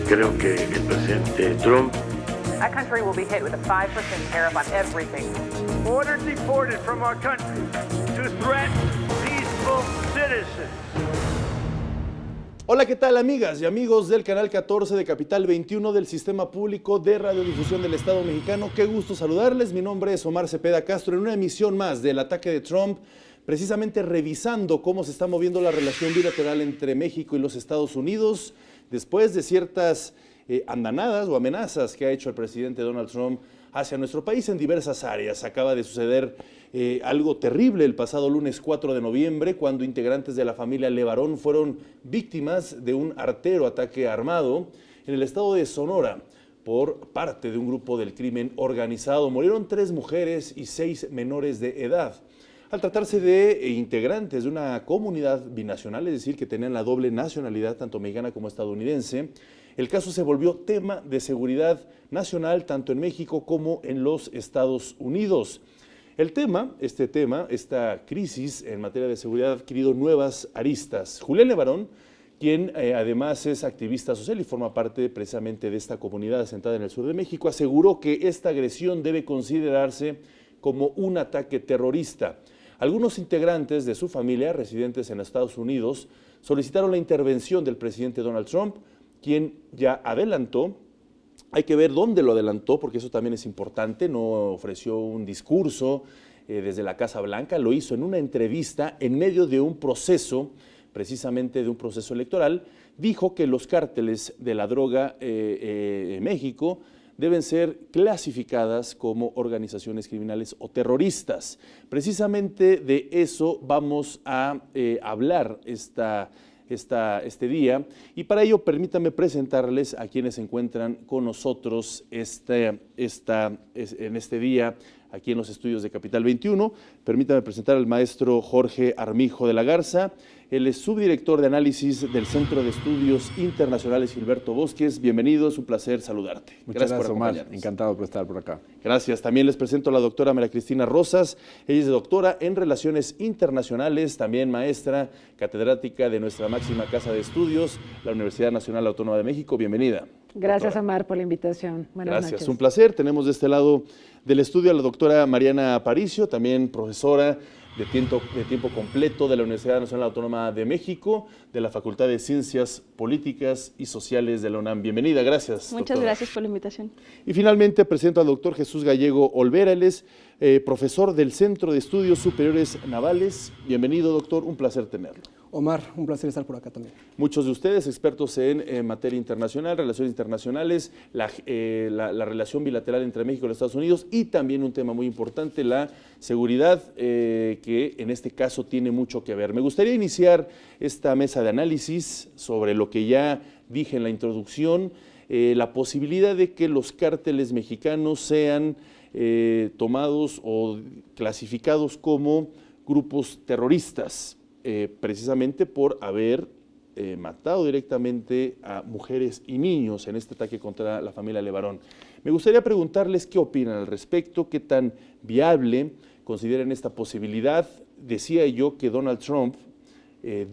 Creo que el presidente Trump. That country will be hit with a 5% tariff on everything. Order deported from our country to threaten peaceful citizens. Hola, ¿qué tal, amigas y amigos del canal 14 de Capital 21 del Sistema Público de Radiodifusión del Estado Mexicano? Qué gusto saludarles. Mi nombre es Omar Cepeda Castro en una emisión más del ataque de Trump, precisamente revisando cómo se está moviendo la relación bilateral entre México y los Estados Unidos después de ciertas andanadas o amenazas que ha hecho el presidente Donald Trump hacia nuestro país en diversas áreas. Acaba de suceder algo terrible el pasado lunes 4 de noviembre, cuando integrantes de la familia Levarón fueron víctimas de un artero ataque armado en el estado de Sonora por parte de un grupo del crimen organizado. Murieron 3 mujeres y 6 menores de edad. Al tratarse de integrantes de una comunidad binacional, es decir, que tenían la doble nacionalidad, tanto mexicana como estadounidense, el caso se volvió tema de seguridad nacional tanto en México como en los Estados Unidos. Esta crisis en materia de seguridad ha adquirido nuevas aristas. Julián Levarón, quien además es activista social y forma parte precisamente de esta comunidad asentada en el sur de México, aseguró que esta agresión debe considerarse como un ataque terrorista. Algunos integrantes de su familia, residentes en Estados Unidos, solicitaron la intervención del presidente Donald Trump, quien ya adelantó. Hay que ver dónde lo adelantó, porque eso también es importante. No ofreció un discurso desde la Casa Blanca, lo hizo en una entrevista en medio de un proceso, precisamente de un proceso electoral. Dijo que los cárteles de la droga en México deben ser clasificadas como organizaciones criminales o terroristas. Precisamente de eso vamos a hablar este día, y para ello permítanme presentarles a quienes se encuentran con nosotros en este día aquí en los estudios de Capital 21. Permítanme presentar al maestro Jorge Armijo de la Garza. Él es subdirector de análisis del Centro de Estudios Internacionales Gilberto Bosques. Bienvenido, es un placer saludarte. Muchas gracias, Omar. Encantado por estar por acá. Gracias. También les presento a la doctora María Cristina Rosas. Ella es doctora en Relaciones Internacionales, también maestra catedrática de nuestra máxima casa de estudios, la Universidad Nacional Autónoma de México. Bienvenida. Gracias, doctora Omar, por la invitación. Buenas noches. Un placer. Tenemos de este lado del estudio a la doctora Mariana Aparicio, también profesora de tiempo completo de la Universidad Nacional Autónoma de México, de la Facultad de Ciencias Políticas y Sociales de la UNAM. Bienvenida, gracias. Muchas doctora. Gracias por la invitación. Y finalmente presento al doctor Jesús Gallego Olvera. Él es profesor del Centro de Estudios Superiores Navales. Bienvenido, doctor, un placer tenerlo. Omar, un placer estar por acá también. Muchos de ustedes expertos en materia internacional, relaciones internacionales, la relación bilateral entre México y los Estados Unidos, y también un tema muy importante, la seguridad, que en este caso tiene mucho que ver. Me gustaría iniciar esta mesa de análisis sobre lo que ya dije en la introducción, la posibilidad de que los cárteles mexicanos sean tomados o clasificados como grupos terroristas, precisamente por haber matado directamente a mujeres y niños en este ataque contra la familia Levarón. Me gustaría preguntarles qué opinan al respecto, qué tan viable consideran esta posibilidad. Decía yo que Donald Trump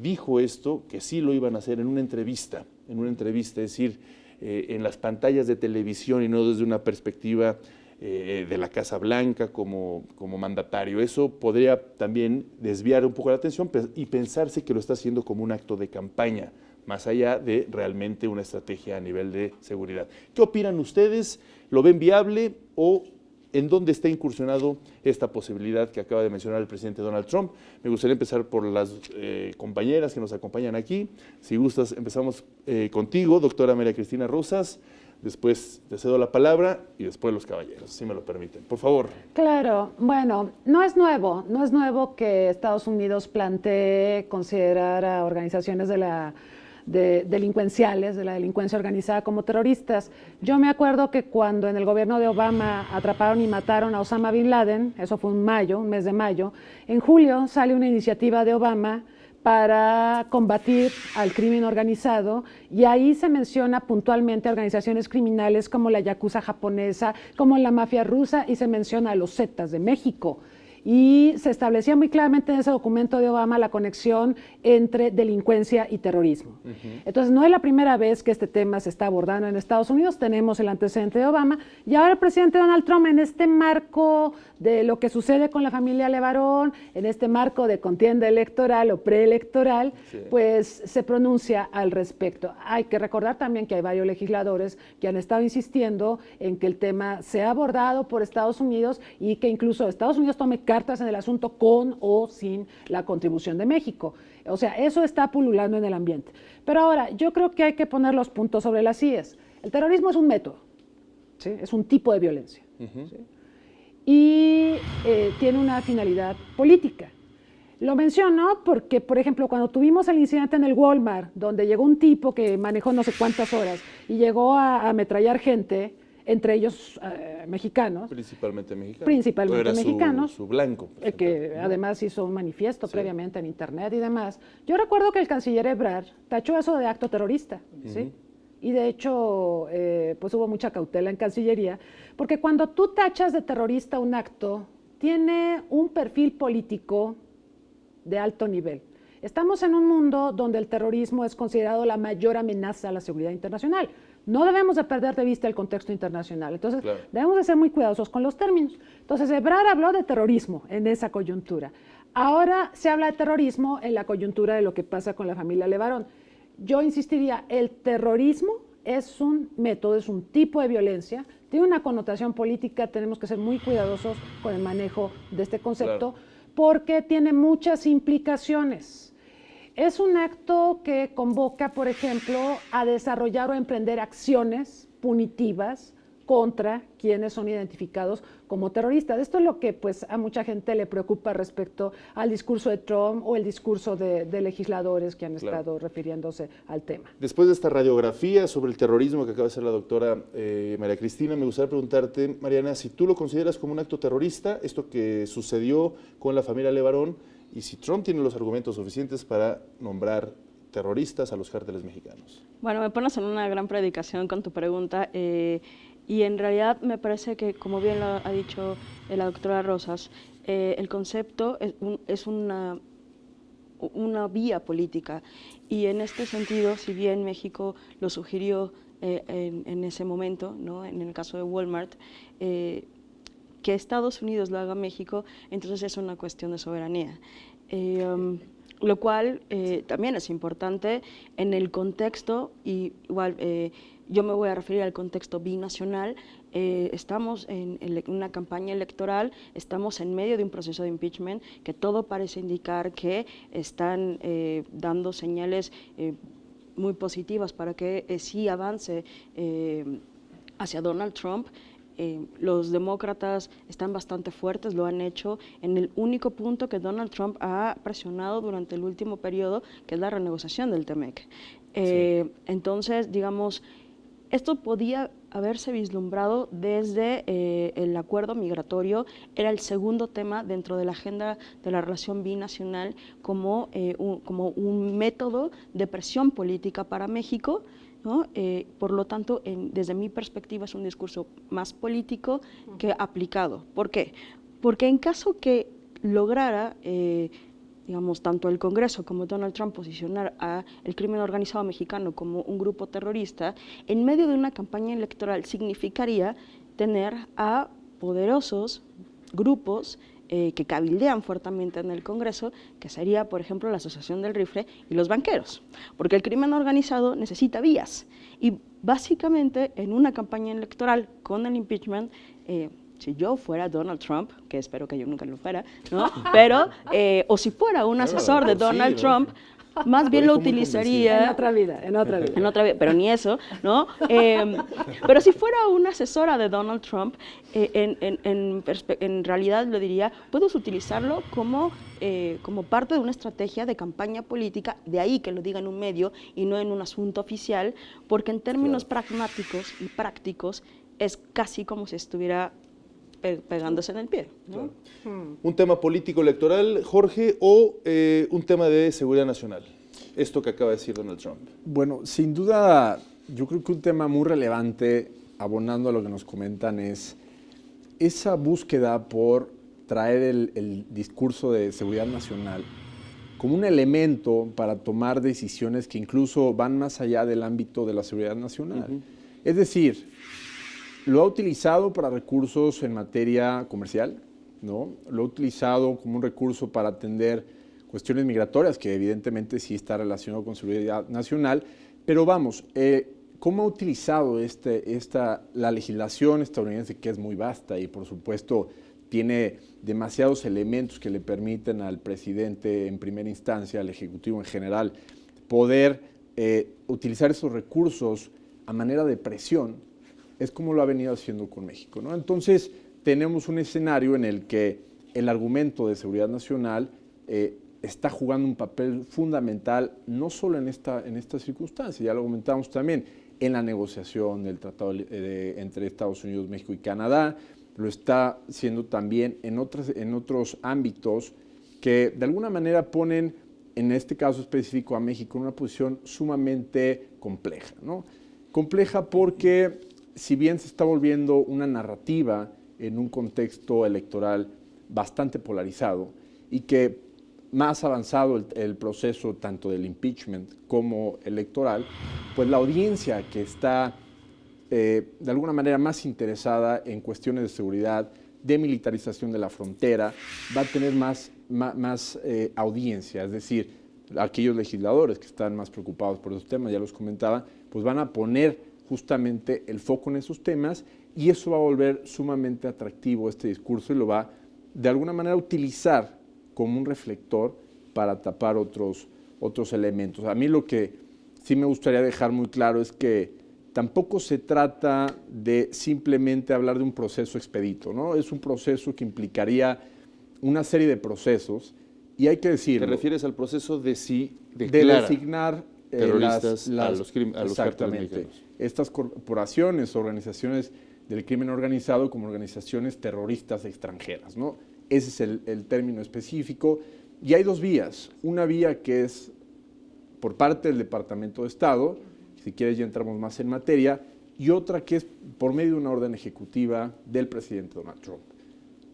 dijo esto, que sí lo iban a hacer en una entrevista, es decir, en las pantallas de televisión y no desde una perspectiva de la Casa Blanca como mandatario. Eso podría también desviar un poco la atención y pensarse que lo está haciendo como un acto de campaña, más allá de realmente una estrategia a nivel de seguridad. ¿Qué opinan ustedes? ¿Lo ven viable o en dónde está incursionado esta posibilidad que acaba de mencionar el presidente Donald Trump? Me gustaría empezar por las compañeras que nos acompañan aquí. Si gustas, empezamos contigo, doctora María Cristina Rosas. Después te cedo la palabra y después los caballeros, si me lo permiten. Por favor. Claro, bueno, no es nuevo que Estados Unidos plantee considerar a organizaciones delincuenciales, de la delincuencia organizada, como terroristas. Yo me acuerdo que cuando en el gobierno de Obama atraparon y mataron a Osama Bin Laden, eso fue un mes de mayo, en julio sale una iniciativa de Obama para combatir al crimen organizado, y ahí se menciona puntualmente a organizaciones criminales como la yakuza japonesa, como la mafia rusa, y se menciona a los Zetas de México. y se establecía muy claramente en ese documento de Obama la conexión entre delincuencia y terrorismo. Entonces, no es la primera vez que este tema se está abordando en Estados Unidos, tenemos el antecedente de Obama, y ahora el presidente Donald Trump, en este marco de lo que sucede con la familia LeBaron, en este marco de contienda electoral o preelectoral, pues se pronuncia al respecto. Hay que recordar también que hay varios legisladores que han estado insistiendo en que el tema sea abordado por Estados Unidos y que incluso Estados Unidos tome cartas en el asunto con o sin la contribución de México. O sea, eso está pululando en el ambiente. Pero ahora, yo creo que hay que poner los puntos sobre las IES. El terrorismo es un método, ¿sí? Es un tipo de violencia, ¿sí? Y tiene una finalidad política. Lo menciono porque, por ejemplo, cuando tuvimos el incidente en el Walmart, donde llegó un tipo que manejó no sé cuántas horas y llegó a ametrallar gente, entre ellos mexicanos. Principalmente mexicanos. Principalmente era mexicanos. Su blanco. Que además hizo un manifiesto previamente en internet y demás. Yo recuerdo que el canciller Ebrard tachó eso de acto terrorista, ¿sí? Y de hecho, pues hubo mucha cautela en Cancillería, porque cuando tú tachas de terrorista un acto, tiene un perfil político de alto nivel. Estamos en un mundo donde el terrorismo es considerado la mayor amenaza a la seguridad internacional. No debemos de perder de vista el contexto internacional. Entonces, debemos de ser muy cuidadosos con los términos. Entonces, Ebrard habló de terrorismo en esa coyuntura. Ahora se habla de terrorismo en la coyuntura de lo que pasa con la familia LeBaron. Yo insistiría, el terrorismo es un método, es un tipo de violencia, tiene una connotación política, tenemos que ser muy cuidadosos con el manejo de este concepto, porque tiene muchas implicaciones. Es un acto que convoca, por ejemplo, a desarrollar o emprender acciones punitivas contra quienes son identificados como terroristas. Esto es lo que pues, a mucha gente le preocupa respecto al discurso de Trump o el discurso de legisladores que han estado refiriéndose al tema. Después de esta radiografía sobre el terrorismo que acaba de hacer la doctora María Cristina, me gustaría preguntarte, Mariana, si tú lo consideras como un acto terrorista, esto que sucedió con la familia LeBaron, y si Trump tiene los argumentos suficientes para nombrar terroristas a los cárteles mexicanos. Bueno, me pones en una gran predicación con tu pregunta. Y en realidad me parece que, como bien lo ha dicho la doctora Rosas, el concepto es una vía política. Y en este sentido, si bien México lo sugirió en ese momento, ¿no? En el caso de Walmart, que Estados Unidos lo haga México, entonces es una cuestión de soberanía. Lo cual también es importante en el contexto, y igual yo me voy a referir al contexto binacional. Estamos en una campaña electoral, estamos en medio de un proceso de impeachment que todo parece indicar que están dando señales muy positivas para que sí avance hacia Donald Trump. Los demócratas están bastante fuertes, lo han hecho en el único punto que Donald Trump ha presionado durante el último periodo, que es la renegociación del TEMEC. Entonces, digamos, esto podía haberse vislumbrado desde el acuerdo migratorio, era el segundo tema dentro de la agenda de la relación binacional como un método de presión política para México, ¿no? Por lo tanto, desde mi perspectiva es un discurso más político que aplicado. ¿Por qué? Porque en caso que lograra, digamos, tanto el Congreso como Donald Trump posicionar al crimen organizado mexicano como un grupo terrorista, en medio de una campaña electoral significaría tener a poderosos grupos que cabildean fuertemente en el Congreso, que sería, por ejemplo, la Asociación del Rifle y los banqueros, porque el crimen organizado necesita vías, y básicamente en una campaña electoral con el impeachment, si yo fuera Donald Trump, que espero que yo nunca lo fuera, ¿no? Pero, o si fuera un asesor de Donald Trump, más bien lo utilizaría... En otra vida. En otra vida, pero ni eso, ¿no? Pero si fuera una asesora de Donald Trump, en realidad lo diría, puedes utilizarlo como parte de una estrategia de campaña política, de ahí que lo diga en un medio y no en un asunto oficial, porque en términos pragmáticos y prácticos es casi como si estuviera pegándose en el pie, ¿no? ¿Un tema político electoral, Jorge, o un tema de seguridad nacional? Esto que acaba de decir Donald Trump. Bueno, sin duda, yo creo que un tema muy relevante, abonando a lo que nos comentan, es esa búsqueda por traer el discurso de seguridad nacional como un elemento para tomar decisiones que incluso van más allá del ámbito de la seguridad nacional. Es decir, lo ha utilizado para recursos en materia comercial, ¿no? Lo ha utilizado como un recurso para atender cuestiones migratorias, que evidentemente sí está relacionado con seguridad nacional, pero vamos, ¿cómo ha utilizado la legislación estadounidense, que es muy vasta y por supuesto tiene demasiados elementos que le permiten al presidente en primera instancia, al Ejecutivo en general, poder utilizar esos recursos a manera de presión? Es como lo ha venido haciendo con México, ¿no? Entonces, tenemos un escenario en el que el argumento de seguridad nacional está jugando un papel fundamental, no solo en esta circunstancia, ya lo comentamos también, en la negociación del tratado entre Estados Unidos, México y Canadá, lo está haciendo también en otros ámbitos que de alguna manera ponen, en este caso específico, a México en una posición sumamente compleja, ¿no? Compleja porque, si bien se está volviendo una narrativa en un contexto electoral bastante polarizado y que más avanzado el proceso tanto del impeachment como electoral, pues la audiencia que está de alguna manera más interesada en cuestiones de seguridad, de militarización de la frontera, va a tener más audiencia, es decir, aquellos legisladores que están más preocupados por esos temas, ya los comentaba, pues van a poner justamente el foco en esos temas y eso va a volver sumamente atractivo este discurso y lo va de alguna manera a utilizar como un reflector para tapar otros elementos. A mí lo que sí me gustaría dejar muy claro es que tampoco se trata de simplemente hablar de un proceso expedito, ¿no? Es un proceso que implicaría una serie de procesos y hay que decirlo. ¿Te refieres al proceso de designar terroristas a los cárteles mexicanos? Estas corporaciones, organizaciones del crimen organizado como organizaciones terroristas extranjeras, ¿no? Ese es el término específico. Y hay dos vías. Una vía que es por parte del Departamento de Estado, si quieres ya entramos más en materia, y otra que es por medio de una orden ejecutiva del presidente Donald Trump.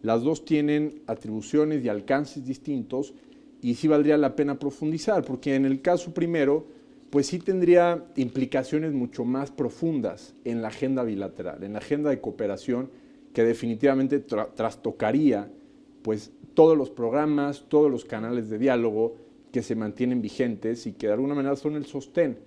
Las dos tienen atribuciones y alcances distintos y sí valdría la pena profundizar, porque en el caso primero, pues sí tendría implicaciones mucho más profundas en la agenda bilateral, en la agenda de cooperación que definitivamente trastocaría pues todos los programas, todos los canales de diálogo que se mantienen vigentes y que de alguna manera son el sostén,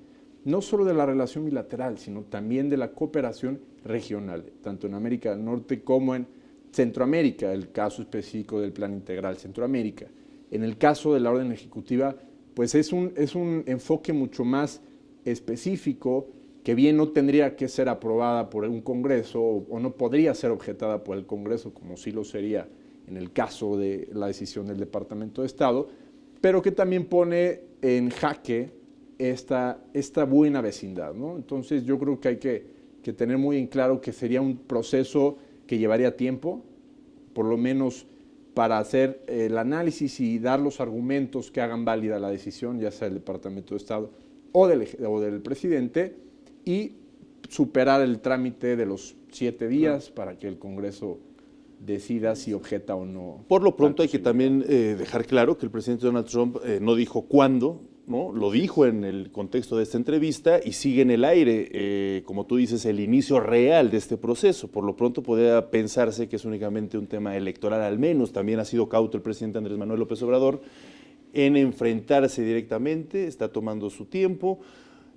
no solo de la relación bilateral, sino también de la cooperación regional, tanto en América del Norte como en Centroamérica, el caso específico del Plan Integral Centroamérica. En el caso de la orden ejecutiva, pues es un enfoque mucho más específico, que bien no tendría que ser aprobada por un Congreso o no podría ser objetada por el Congreso, como sí lo sería en el caso de la decisión del Departamento de Estado, pero que también pone en jaque esta buena vecindad, ¿no? Entonces yo creo que hay que tener muy en claro que sería un proceso que llevaría tiempo, por lo menos para hacer el análisis y dar los argumentos que hagan válida la decisión, ya sea del Departamento de Estado o del presidente, y superar el trámite de los 7 días para que el Congreso decida si objeta o no. Por lo pronto hay que también dejar claro que el presidente Donald Trump no dijo cuándo, ¿no? Lo dijo en el contexto de esta entrevista y sigue en el aire, como tú dices, el inicio real de este proceso. Por lo pronto podría pensarse que es únicamente un tema electoral, al menos. También ha sido cauto el presidente Andrés Manuel López Obrador en enfrentarse directamente, está tomando su tiempo.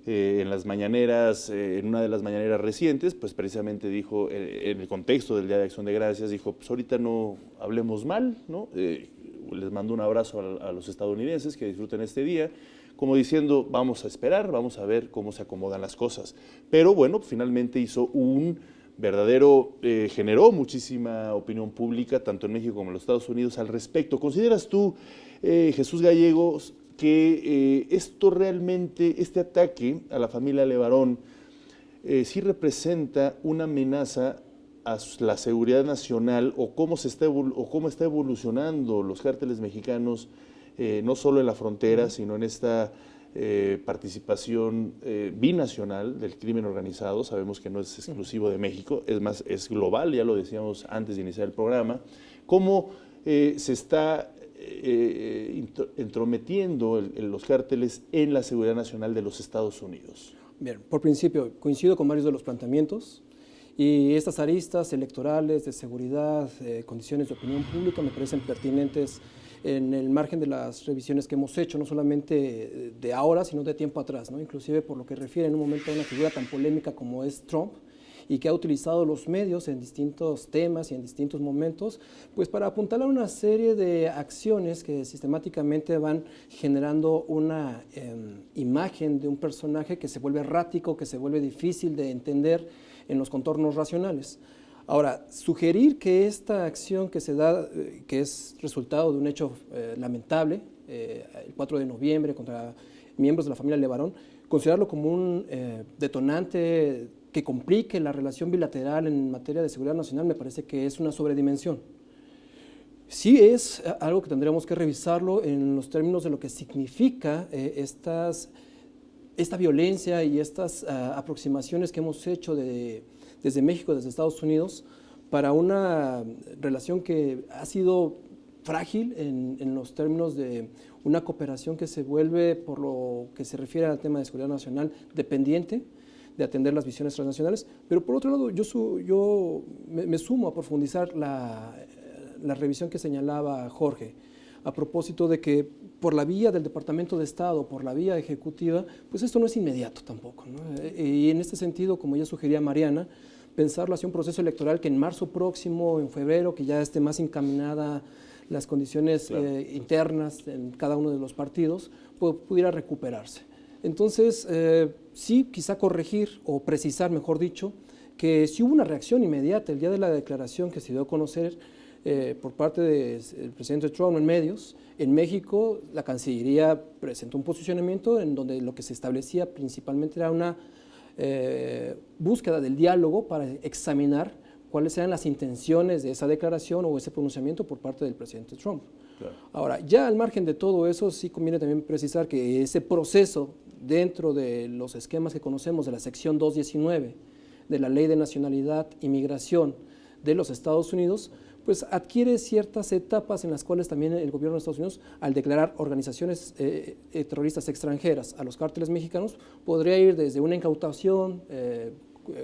En las mañaneras, en una de las mañaneras recientes, pues precisamente dijo, en el contexto del Día de Acción de Gracias, dijo, pues ahorita no hablemos mal, ¿no? Les mando un abrazo a los estadounidenses, que disfruten este día, como diciendo, vamos a esperar, vamos a ver cómo se acomodan las cosas. Pero bueno, finalmente hizo generó muchísima opinión pública, tanto en México como en los Estados Unidos, al respecto. ¿Consideras tú, Jesús Gallegos, que esto realmente, este ataque a la familia Levarón, sí representa una amenaza a la seguridad nacional o cómo está evolucionando los cárteles mexicanos, no solo en la frontera, sino en esta participación binacional del crimen organizado? Sabemos que no es exclusivo de México, es más, es global, ya lo decíamos antes de iniciar el programa. ¿Cómo se está entrometiendo los cárteles en la seguridad nacional de los Estados Unidos? Bien, por principio, coincido con varios de los planteamientos y estas aristas electorales, de seguridad, condiciones de opinión pública me parecen pertinentes en el margen de las revisiones que hemos hecho, no solamente de ahora, sino de tiempo atrás, ¿no? Inclusive por lo que refiere en un momento a una figura tan polémica como es Trump, y que ha utilizado los medios en distintos temas y en distintos momentos, pues para apuntalar una serie de acciones que sistemáticamente van generando una imagen de un personaje que se vuelve errático, que se vuelve difícil de entender en los contornos racionales. Ahora, sugerir que esta acción que se da, que es resultado de un hecho lamentable, el 4 de noviembre contra miembros de la familia Levarón, considerarlo como un detonante que complique la relación bilateral en materia de seguridad nacional, me parece que es una sobredimensión. Sí es algo que tendríamos que revisarlo en los términos de lo que significa esta violencia y estas aproximaciones que hemos hecho desde México, desde Estados Unidos, para una relación que ha sido frágil en los términos de una cooperación que se vuelve, por lo que se refiere al tema de seguridad nacional, dependiente de atender las visiones transnacionales, pero por otro lado yo me sumo a profundizar la revisión que señalaba Jorge, a propósito de que por la vía del Departamento de Estado, por la vía ejecutiva, pues esto no es inmediato tampoco, ¿no? Y en este sentido, como ya sugería Mariana, pensarlo hacia un proceso electoral que en marzo próximo, en febrero, que ya esté más encaminada las condiciones internas en cada uno de los partidos, pudiera recuperarse. Entonces, sí, quizá corregir o precisar, mejor dicho, que si hubo una reacción inmediata el día de la declaración que se dio a conocer por parte del presidente Trump en medios. En México, la Cancillería presentó un posicionamiento en donde lo que se establecía principalmente era una búsqueda del diálogo para examinar cuáles eran las intenciones de esa declaración o ese pronunciamiento por parte del presidente Trump. Claro. Ahora, ya al margen de todo eso, sí conviene también precisar que ese proceso dentro de los esquemas que conocemos de la sección 219 de la Ley de Nacionalidad y Migración de los Estados Unidos, pues adquiere ciertas etapas en las cuales también el gobierno de Estados Unidos, al declarar organizaciones terroristas extranjeras a los cárteles mexicanos, podría ir desde una incautación,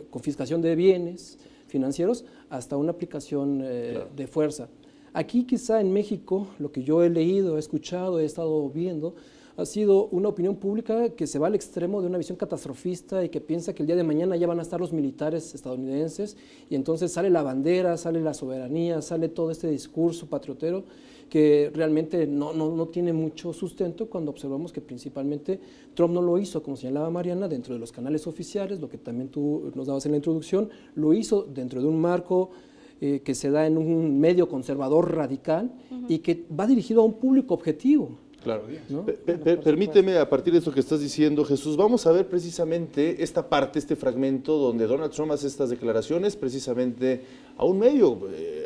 confiscación de bienes financieros, hasta una aplicación de fuerza. Aquí quizá en México, lo que yo he leído, he escuchado, he estado viendo, ha sido una opinión pública que se va al extremo de una visión catastrofista y que piensa que el día de mañana ya van a estar los militares estadounidenses y entonces sale la bandera, sale la soberanía, sale todo este discurso patriotero que realmente no tiene mucho sustento cuando observamos que principalmente Trump no lo hizo, como señalaba Mariana, dentro de los canales oficiales, lo que también tú nos dabas en la introducción, lo hizo dentro de un marco que se da en un medio conservador radical y que va dirigido a un público objetivo. Claro. ¿No? Permíteme, a partir de esto que estás diciendo, Jesús, vamos a ver precisamente esta parte, este fragmento donde Donald Trump hace estas declaraciones precisamente a un medio,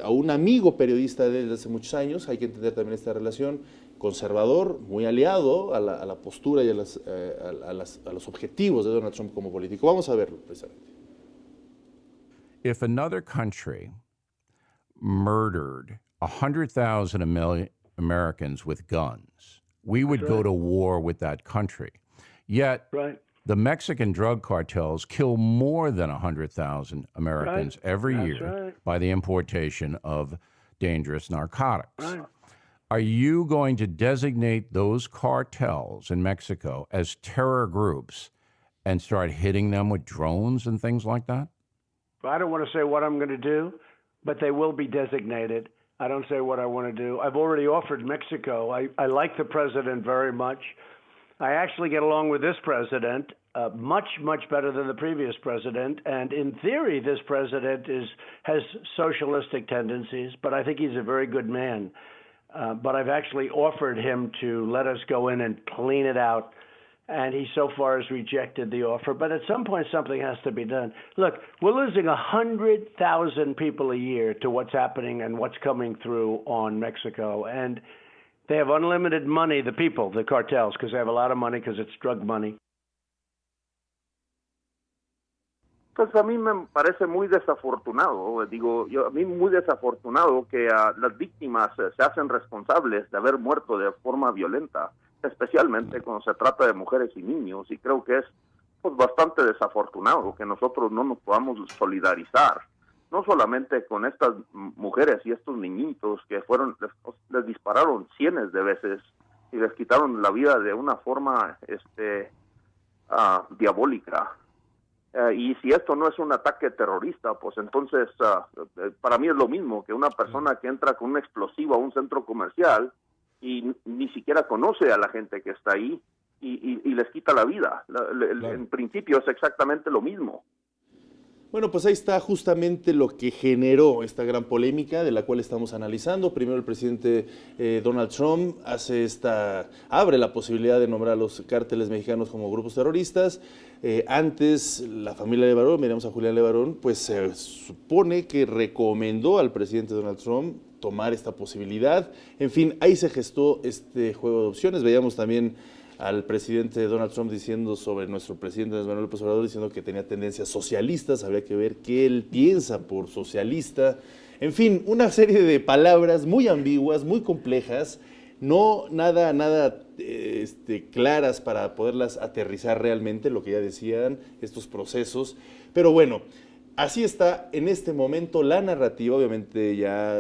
a un amigo periodista de él desde hace muchos años. Hay que entender también esta relación, conservador, muy aliado a la postura y a los objetivos de Donald Trump como político. Vamos a verlo precisamente. If another country murdered 100,000 Americans with guns, we would go to war with that country. Yet, the Mexican drug cartels kill more than 100,000 Americans every year by the importation of dangerous narcotics. Are you going to designate those cartels in Mexico as terror groups and start hitting them with drones and things like that? I don't want to say what I'm going to do, but they will be designated. I don't say what I want to do. I've already offered Mexico. I like the president very much. I actually get along with this president much better than the previous president. And in theory, this president has socialistic tendencies, but I think he's a very good man. But I've actually offered him to let us go in and clean it out. And he so far has rejected the offer. But at some point, something has to be done. Look, we're losing 100,000 people a year to what's happening and what's coming through on Mexico. And they have unlimited money, the people, the cartels, because they have a lot of money because it's drug money. Pues a mí me parece muy desafortunado, a mí muy desafortunado que las víctimas se hacen responsables de haber muerto de forma violenta, especialmente cuando se trata de mujeres y niños, y creo que es pues bastante desafortunado que nosotros no nos podamos solidarizar, no solamente con estas mujeres y estos niñitos que les dispararon cientos de veces y les quitaron la vida de una forma diabólica. Y si esto no es un ataque terrorista, pues entonces para mí es lo mismo que una persona que entra con un explosivo a un centro comercial y ni siquiera conoce a la gente que está ahí y les quita la vida. En principio es exactamente lo mismo. Bueno, pues ahí está justamente lo que generó esta gran polémica de la cual estamos analizando. Primero el presidente Donald Trump abre la posibilidad de nombrar a los cárteles mexicanos como grupos terroristas. Antes la familia Levarón, miramos a Julián Levarón, pues se supone que recomendó al presidente Donald Trump tomar esta posibilidad. En fin, ahí se gestó este juego de opciones. Veíamos también al presidente Donald Trump diciendo sobre nuestro presidente Andrés Manuel López Obrador, diciendo que tenía tendencias socialistas, habría que ver qué él piensa por socialista. En fin, una serie de palabras muy ambiguas, muy complejas, nada claras para poderlas aterrizar realmente, lo que ya decían estos procesos. Pero bueno, así está en este momento la narrativa. Obviamente ya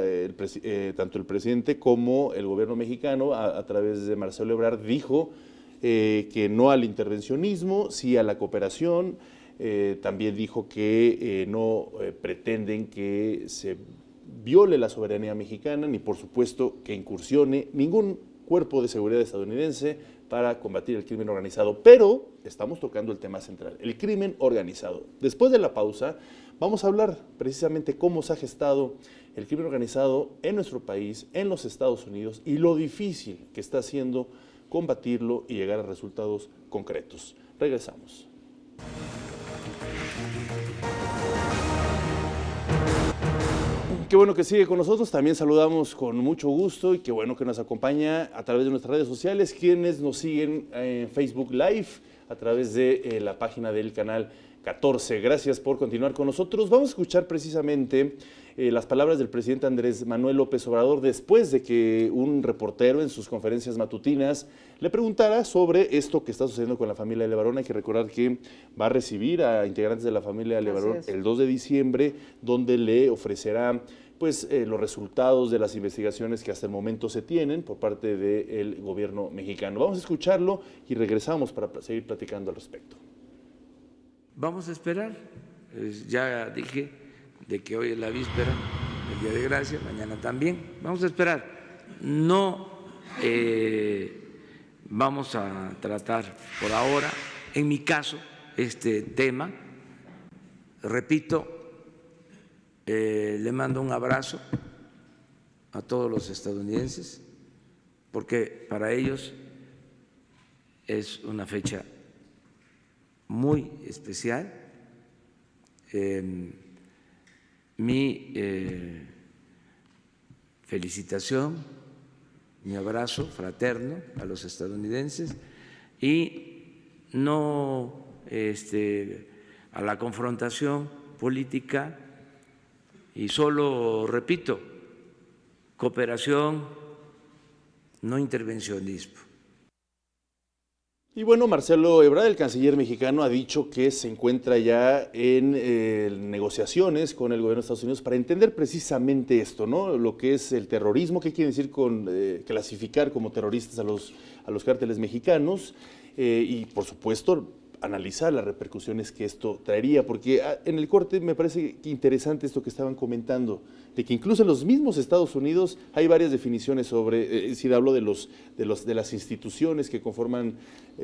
tanto el presidente como el gobierno mexicano, a través de Marcelo Ebrard, dijo que no al intervencionismo, sí a la cooperación. También dijo que no pretenden que se viole la soberanía mexicana, ni por supuesto que incursione ningún cuerpo de seguridad estadounidense para combatir el crimen organizado. Pero estamos tocando el tema central, el crimen organizado. Después de la pausa vamos a hablar precisamente cómo se ha gestado el crimen organizado en nuestro país, en los Estados Unidos, y lo difícil que está haciendo combatirlo y llegar a resultados concretos. Regresamos. Qué bueno que sigue con nosotros. También saludamos con mucho gusto y qué bueno que nos acompaña a través de nuestras redes sociales, quienes nos siguen en Facebook Live, a través de la página del canal 14. Gracias por continuar con nosotros. Vamos a escuchar precisamente las palabras del presidente Andrés Manuel López Obrador después de que un reportero en sus conferencias matutinas le preguntara sobre esto que está sucediendo con la familia Levarón. Hay que recordar que va a recibir a integrantes de la familia Levarón el 2 de diciembre, donde le ofrecerá pues los resultados de las investigaciones que hasta el momento se tienen por parte del gobierno mexicano. Vamos a escucharlo y regresamos para seguir platicando al respecto. Vamos a esperar, ya dije de que hoy es la víspera, el Día de Gracia, mañana también, vamos a esperar. No vamos a tratar por ahora, en mi caso, este tema. Repito, le mando un abrazo a todos los estadounidenses, porque para ellos es una fecha muy especial. Mi felicitación, mi abrazo fraterno a los estadounidenses y no a la confrontación política, y solo repito, cooperación, no intervencionismo. Y bueno, Marcelo Ebrard, el canciller mexicano, ha dicho que se encuentra ya en negociaciones con el gobierno de Estados Unidos para entender precisamente esto, ¿no? Lo que es el terrorismo, qué quiere decir con clasificar como terroristas a los cárteles mexicanos y, por supuesto, analizar las repercusiones que esto traería, porque en el corte me parece interesante esto que estaban comentando, de que incluso en los mismos Estados Unidos hay varias definiciones sobre, es decir, hablo de las instituciones que conforman,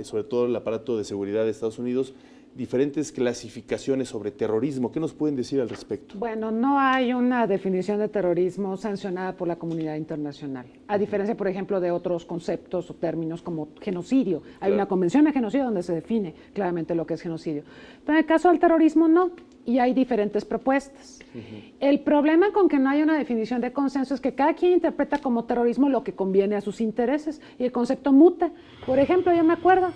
sobre todo el aparato de seguridad de Estados Unidos, diferentes clasificaciones sobre terrorismo. ¿Qué nos pueden decir al respecto? Bueno, no hay una definición de terrorismo sancionada por la comunidad internacional, a diferencia, por ejemplo, de otros conceptos o términos como genocidio. Hay una convención de genocidio donde se define claramente lo que es genocidio. Pero en el caso del terrorismo no, y hay diferentes propuestas. El problema con que no haya una definición de consenso es que cada quien interpreta como terrorismo lo que conviene a sus intereses y el concepto muta. Por ejemplo, yo me acuerdo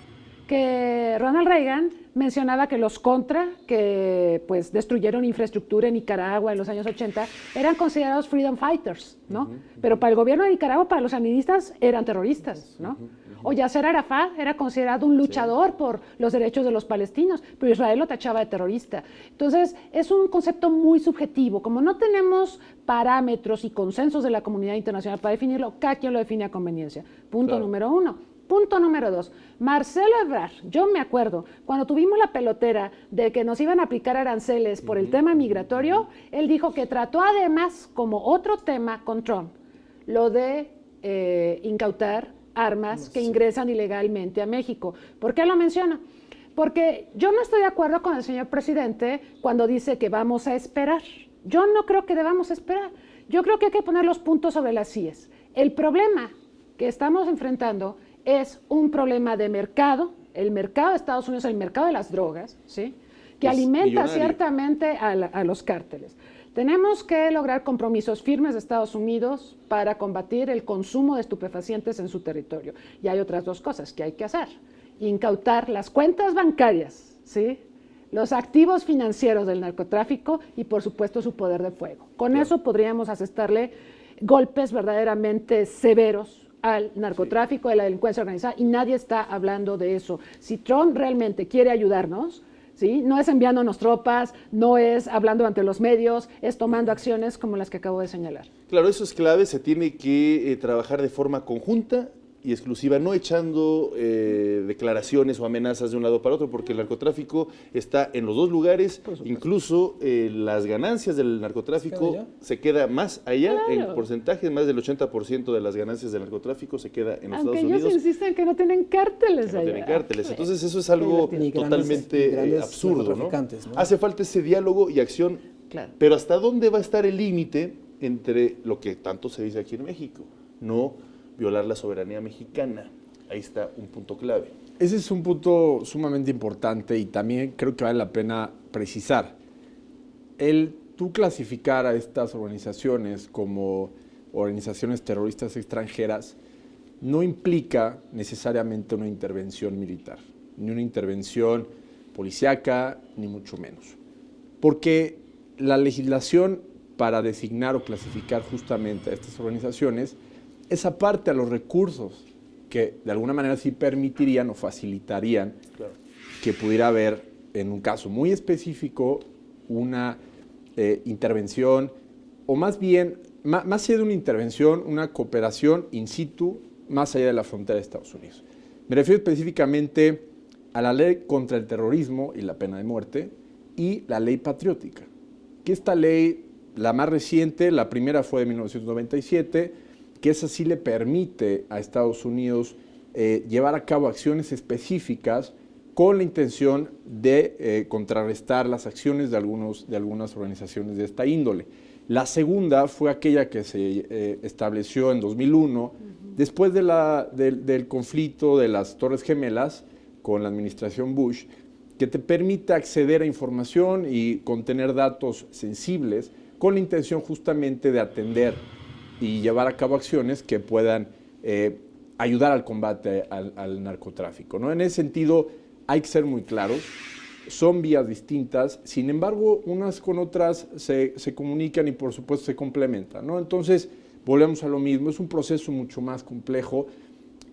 que Ronald Reagan mencionaba que los contra, que pues destruyeron infraestructura en Nicaragua en los años 80, eran considerados freedom fighters, ¿no? Pero para el gobierno de Nicaragua, para los sandinistas, eran terroristas, ¿no? O Yasser Arafat era considerado un luchador por los derechos de los palestinos, pero Israel lo tachaba de terrorista. Entonces, es un concepto muy subjetivo. Como no tenemos parámetros y consensos de la comunidad internacional para definirlo, cada quien lo define a conveniencia. Punto número 1. Punto número 2, Marcelo Ebrard, yo me acuerdo, cuando tuvimos la pelotera de que nos iban a aplicar aranceles por el tema migratorio, él dijo que trató además, como otro tema con Trump, lo de incautar armas que ingresan ilegalmente a México. ¿Por qué lo menciona? Porque yo no estoy de acuerdo con el señor presidente cuando dice que vamos a esperar. Yo no creo que debamos esperar. Yo creo que hay que poner los puntos sobre las IES. El problema que estamos enfrentando es un problema de mercado, el mercado de Estados Unidos, el mercado de las drogas, ¿sí? Que es alimenta millonario. ciertamente a los cárteles. Tenemos que lograr compromisos firmes de Estados Unidos para combatir el consumo de estupefacientes en su territorio. Y hay otras dos cosas que hay que hacer. Incautar las cuentas bancarias, ¿sí? Los activos financieros del narcotráfico y, por supuesto, su poder de fuego. Con eso podríamos asestarle golpes verdaderamente severos al narcotráfico, a la delincuencia organizada, y nadie está hablando de eso. Si Trump realmente quiere ayudarnos, ¿sí? No es enviándonos tropas, no es hablando ante los medios, es tomando acciones como las que acabo de señalar. Claro, eso es clave, se tiene que trabajar de forma conjunta y exclusiva, no echando declaraciones o amenazas de un lado para otro, porque el narcotráfico está en los dos lugares, incluso las ganancias del narcotráfico se queda más allá, en porcentaje, más del 80% de las ganancias del narcotráfico se queda en los Estados Unidos. Aunque ellos insisten que no tienen cárteles allá. No tienen cárteles, entonces eso es algo totalmente absurdo, ¿no? Hace falta ese diálogo y acción, pero ¿hasta dónde va a estar el límite entre lo que tanto se dice aquí en México? No violar la soberanía mexicana. Ahí está un punto clave. Ese es un punto sumamente importante y también creo que vale la pena precisar. El tú clasificar a estas organizaciones como organizaciones terroristas extranjeras no implica necesariamente una intervención militar, ni una intervención policíaca, ni mucho menos. Porque la legislación para designar o clasificar justamente a estas organizaciones es aparte a los recursos que de alguna manera sí permitirían o facilitarían que pudiera haber, en un caso muy específico, una intervención, o más bien, más allá de una intervención, una cooperación in situ, más allá de la frontera de Estados Unidos. Me refiero específicamente a la ley contra el terrorismo y la pena de muerte y la ley patriótica. Que esta ley, la más reciente, la primera fue de 1997, que esa sí le permite a Estados Unidos llevar a cabo acciones específicas con la intención de contrarrestar las acciones de algunas organizaciones de esta índole. La segunda fue aquella que se estableció en 2001, después del conflicto de las Torres Gemelas con la administración Bush, que te permite acceder a información y contener datos sensibles con la intención justamente de atender y llevar a cabo acciones que puedan ayudar al combate al narcotráfico, ¿no? En ese sentido, hay que ser muy claros, son vías distintas, sin embargo, unas con otras se comunican y por supuesto se complementan, ¿no? Entonces, volvemos a lo mismo, es un proceso mucho más complejo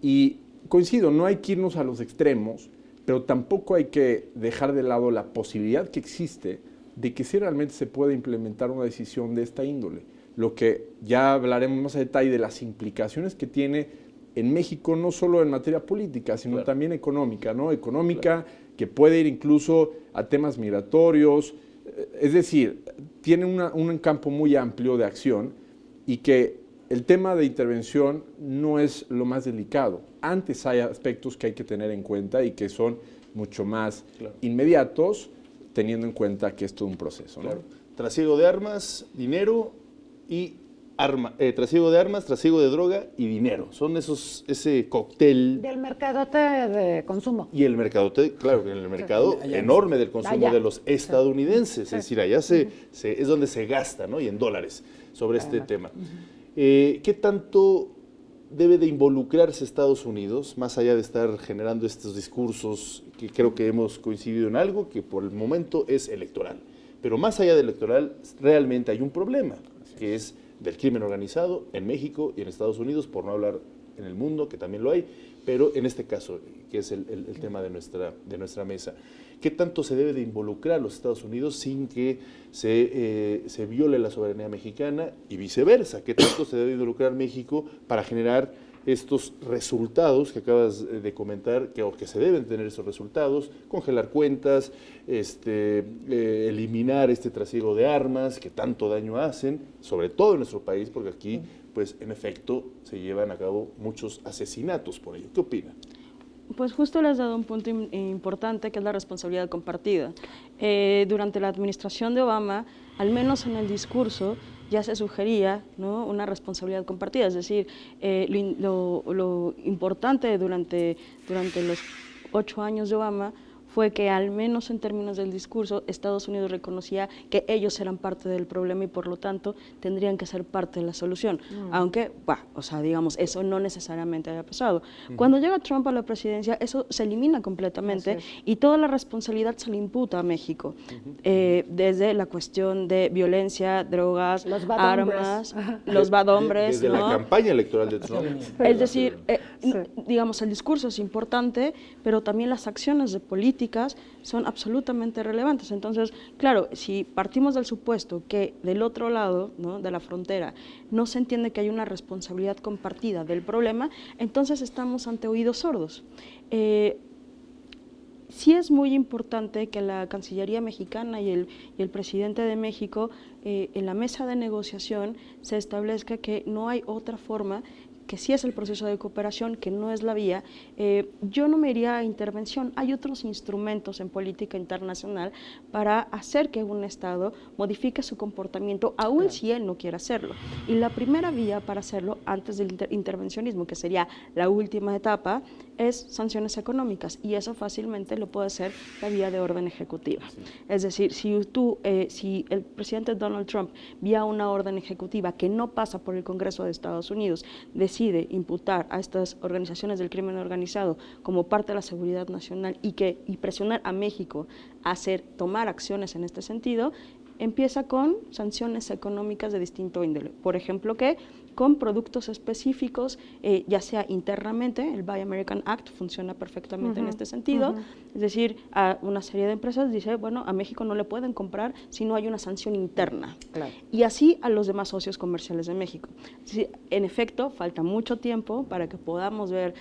y coincido, no hay que irnos a los extremos, pero tampoco hay que dejar de lado la posibilidad que existe de que sí realmente se pueda implementar una decisión de esta índole. Lo que ya hablaremos más a detalle de las implicaciones que tiene en México, no solo en materia política, sino también económica, ¿no? Económica, que puede ir incluso a temas migratorios, es decir, tiene un campo muy amplio de acción y que el tema de intervención no es lo más delicado. Antes hay aspectos que hay que tener en cuenta y que son mucho más inmediatos, teniendo en cuenta que es todo un proceso, ¿no? Trasiego de armas, dinero y trasiego de armas, trasiego de droga y dinero. Son ese cóctel. Del mercadote de consumo. Y el mercadote, claro, en el mercado enorme del consumo de los estadounidenses. Es decir, allá es donde se gasta, ¿no? Y en dólares sobre este tema. ¿Qué tanto debe de involucrarse Estados Unidos, más allá de estar generando estos discursos que creo que hemos coincidido en algo que por el momento es electoral? Pero más allá del electoral, realmente hay un problema, que es del crimen organizado en México y en Estados Unidos, por no hablar en el mundo, que también lo hay, pero en este caso, que es el tema de nuestra mesa. ¿Qué tanto se debe de involucrar a los Estados Unidos sin que se viole la soberanía mexicana y viceversa? ¿Qué tanto se debe involucrar México para generar estos resultados que acabas de comentar, que se deben tener esos resultados, congelar cuentas, eliminar este trasiego de armas que tanto daño hacen, sobre todo en nuestro país, porque aquí, pues, en efecto, se llevan a cabo muchos asesinatos por ello? ¿Qué opina? Pues justo le has dado un punto importante, que es la responsabilidad compartida. Durante la administración de Obama, al menos en el discurso, ya se sugería, ¿no?, una responsabilidad compartida, es decir, lo importante durante los 8 años de Obama fue que, al menos en términos del discurso, Estados Unidos reconocía que ellos eran parte del problema y por lo tanto tendrían que ser parte de la solución, aunque, digamos, eso no necesariamente haya pasado. Cuando llega Trump a la presidencia, eso se elimina completamente y toda la responsabilidad se le imputa a México, desde la cuestión de violencia, drogas, armas, los bad hombres. Desde la campaña electoral de Trump. Es decir, digamos, el discurso es importante, pero también las acciones de política son absolutamente relevantes. Entonces, claro, si partimos del supuesto que del otro lado, ¿no?, de la frontera no se entiende que hay una responsabilidad compartida del problema, entonces estamos ante oídos sordos. Sí es muy importante que la Cancillería mexicana y el presidente de México, en la mesa de negociación, se establezca que no hay otra forma, que sí es el proceso de cooperación, que no es la vía. Yo no me iría a intervención. Hay otros instrumentos en política internacional para hacer que un Estado modifique su comportamiento, aun si él no quiere hacerlo. Y la primera vía para hacerlo, antes del intervencionismo, que sería la última etapa, es sanciones económicas, y eso fácilmente lo puede hacer la vía de orden ejecutiva. Es decir, si el presidente Donald Trump vía una orden ejecutiva que no pasa por el Congreso de Estados Unidos, decide imputar a estas organizaciones del crimen organizado como parte de la seguridad nacional y presionar a México a tomar acciones en este sentido, empieza con sanciones económicas de distinto índole. Por ejemplo, con productos específicos, ya sea internamente, el Buy American Act funciona perfectamente en este sentido, es decir, a una serie de empresas dice, bueno, a México no le pueden comprar si no hay una sanción interna. Claro. Y así a los demás socios comerciales de México. Es decir, en efecto, falta mucho tiempo para que podamos ver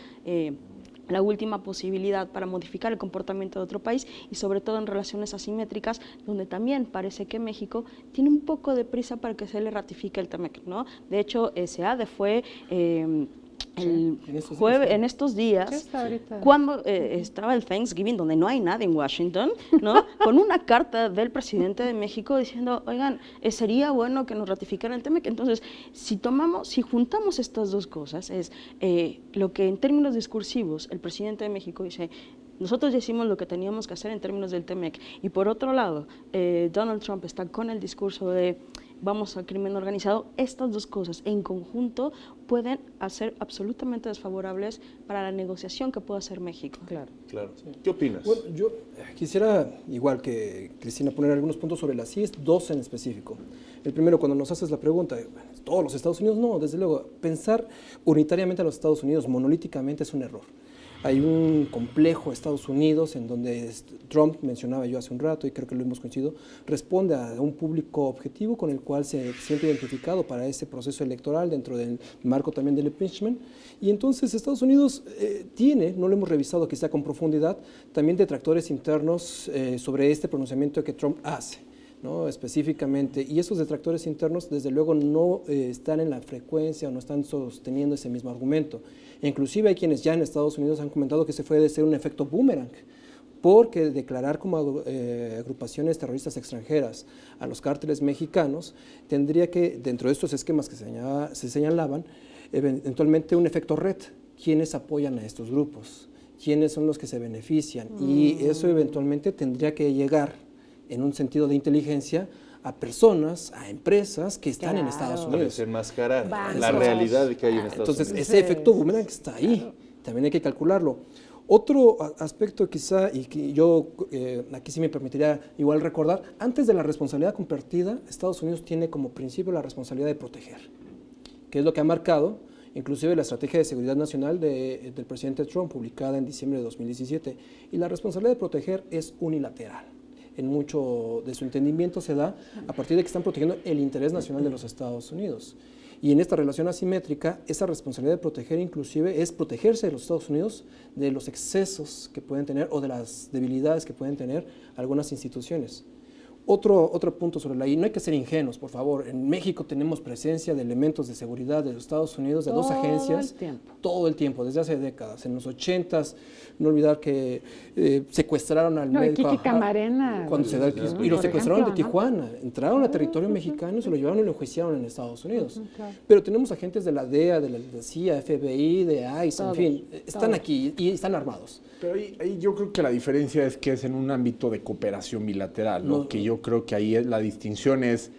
la última posibilidad para modificar el comportamiento de otro país, y sobre todo en relaciones asimétricas, donde también parece que México tiene un poco de prisa para que se le ratifique el TEMEC, ¿no? De hecho, SEADE fue en estos días, cuando estaba el Thanksgiving, donde no hay nada en Washington, ¿no?, con una carta del presidente de México diciendo, oigan, sería bueno que nos ratificaran el TEMEC. Entonces, si juntamos estas dos cosas, es lo que en términos discursivos el presidente de México dice, nosotros ya hicimos lo que teníamos que hacer en términos del TEMEC, y por otro lado, Donald Trump está con el discurso de vamos al crimen organizado. Estas dos cosas en conjunto pueden ser absolutamente desfavorables para la negociación que pueda hacer México. Claro. Sí. ¿Qué opinas? Bueno, yo quisiera, igual que Cristina, poner algunos puntos sobre las CIES, dos en específico. El primero, cuando nos haces la pregunta, ¿todos los Estados Unidos? No, desde luego, pensar unitariamente a los Estados Unidos, monolíticamente, es un error. Hay un complejo Estados Unidos en donde Trump, mencionaba yo hace un rato, y creo que lo hemos coincidido, responde a un público objetivo con el cual se siente identificado para ese proceso electoral dentro del marco también del impeachment. Y entonces Estados Unidos tiene, no lo hemos revisado quizá con profundidad, también detractores internos sobre este pronunciamiento que Trump hace, ¿no?, específicamente, y esos detractores internos desde luego no están en la frecuencia o no están sosteniendo ese mismo argumento. Inclusive hay quienes ya en Estados Unidos han comentado que se puede ser un efecto boomerang, porque declarar como agrupaciones terroristas extranjeras a los cárteles mexicanos tendría que, dentro de estos esquemas que se señalaban, eventualmente un efecto red. ¿Quiénes apoyan a estos grupos? ¿Quiénes son los que se benefician? Y eso eventualmente tendría que llegar, en un sentido de inteligencia, a personas, a empresas que están en Estados Para Unidos. desenmascarar Bancos. la realidad que hay en Estados Entonces, Unidos. ese efecto boomerang está ahí, también hay que calcularlo. Otro aspecto quizá, y que yo aquí sí me permitiría igual recordar, antes de la responsabilidad compartida, Estados Unidos tiene como principio la responsabilidad de proteger, que es lo que ha marcado inclusive la Estrategia de Seguridad Nacional del presidente Trump, publicada en diciembre de 2017. Y la responsabilidad de proteger es unilateral. En mucho de su entendimiento se da a partir de que están protegiendo el interés nacional de los Estados Unidos. Y en esta relación asimétrica, esa responsabilidad de proteger inclusive es protegerse de los Estados Unidos de los excesos que pueden tener o de las debilidades que pueden tener algunas instituciones. Otro punto sobre la I, no hay que ser ingenuos, por favor. En México tenemos presencia de elementos de seguridad de los Estados Unidos, de dos agencias, todo el tiempo, desde hace décadas. En los 80s, no olvidar que secuestraron al médico. Kiki Camarena. Cuando se da y lo secuestraron de Tijuana. Entraron a territorio mexicano y se lo llevaron y lo enjuiciaron en Estados Unidos. Pero tenemos agentes de la DEA, de la CIA, FBI, de ICE, en fin, están aquí y están armados. Pero ahí yo creo que la diferencia es que es en un ámbito de cooperación bilateral, ¿no? Que yo creo que ahí la distinción es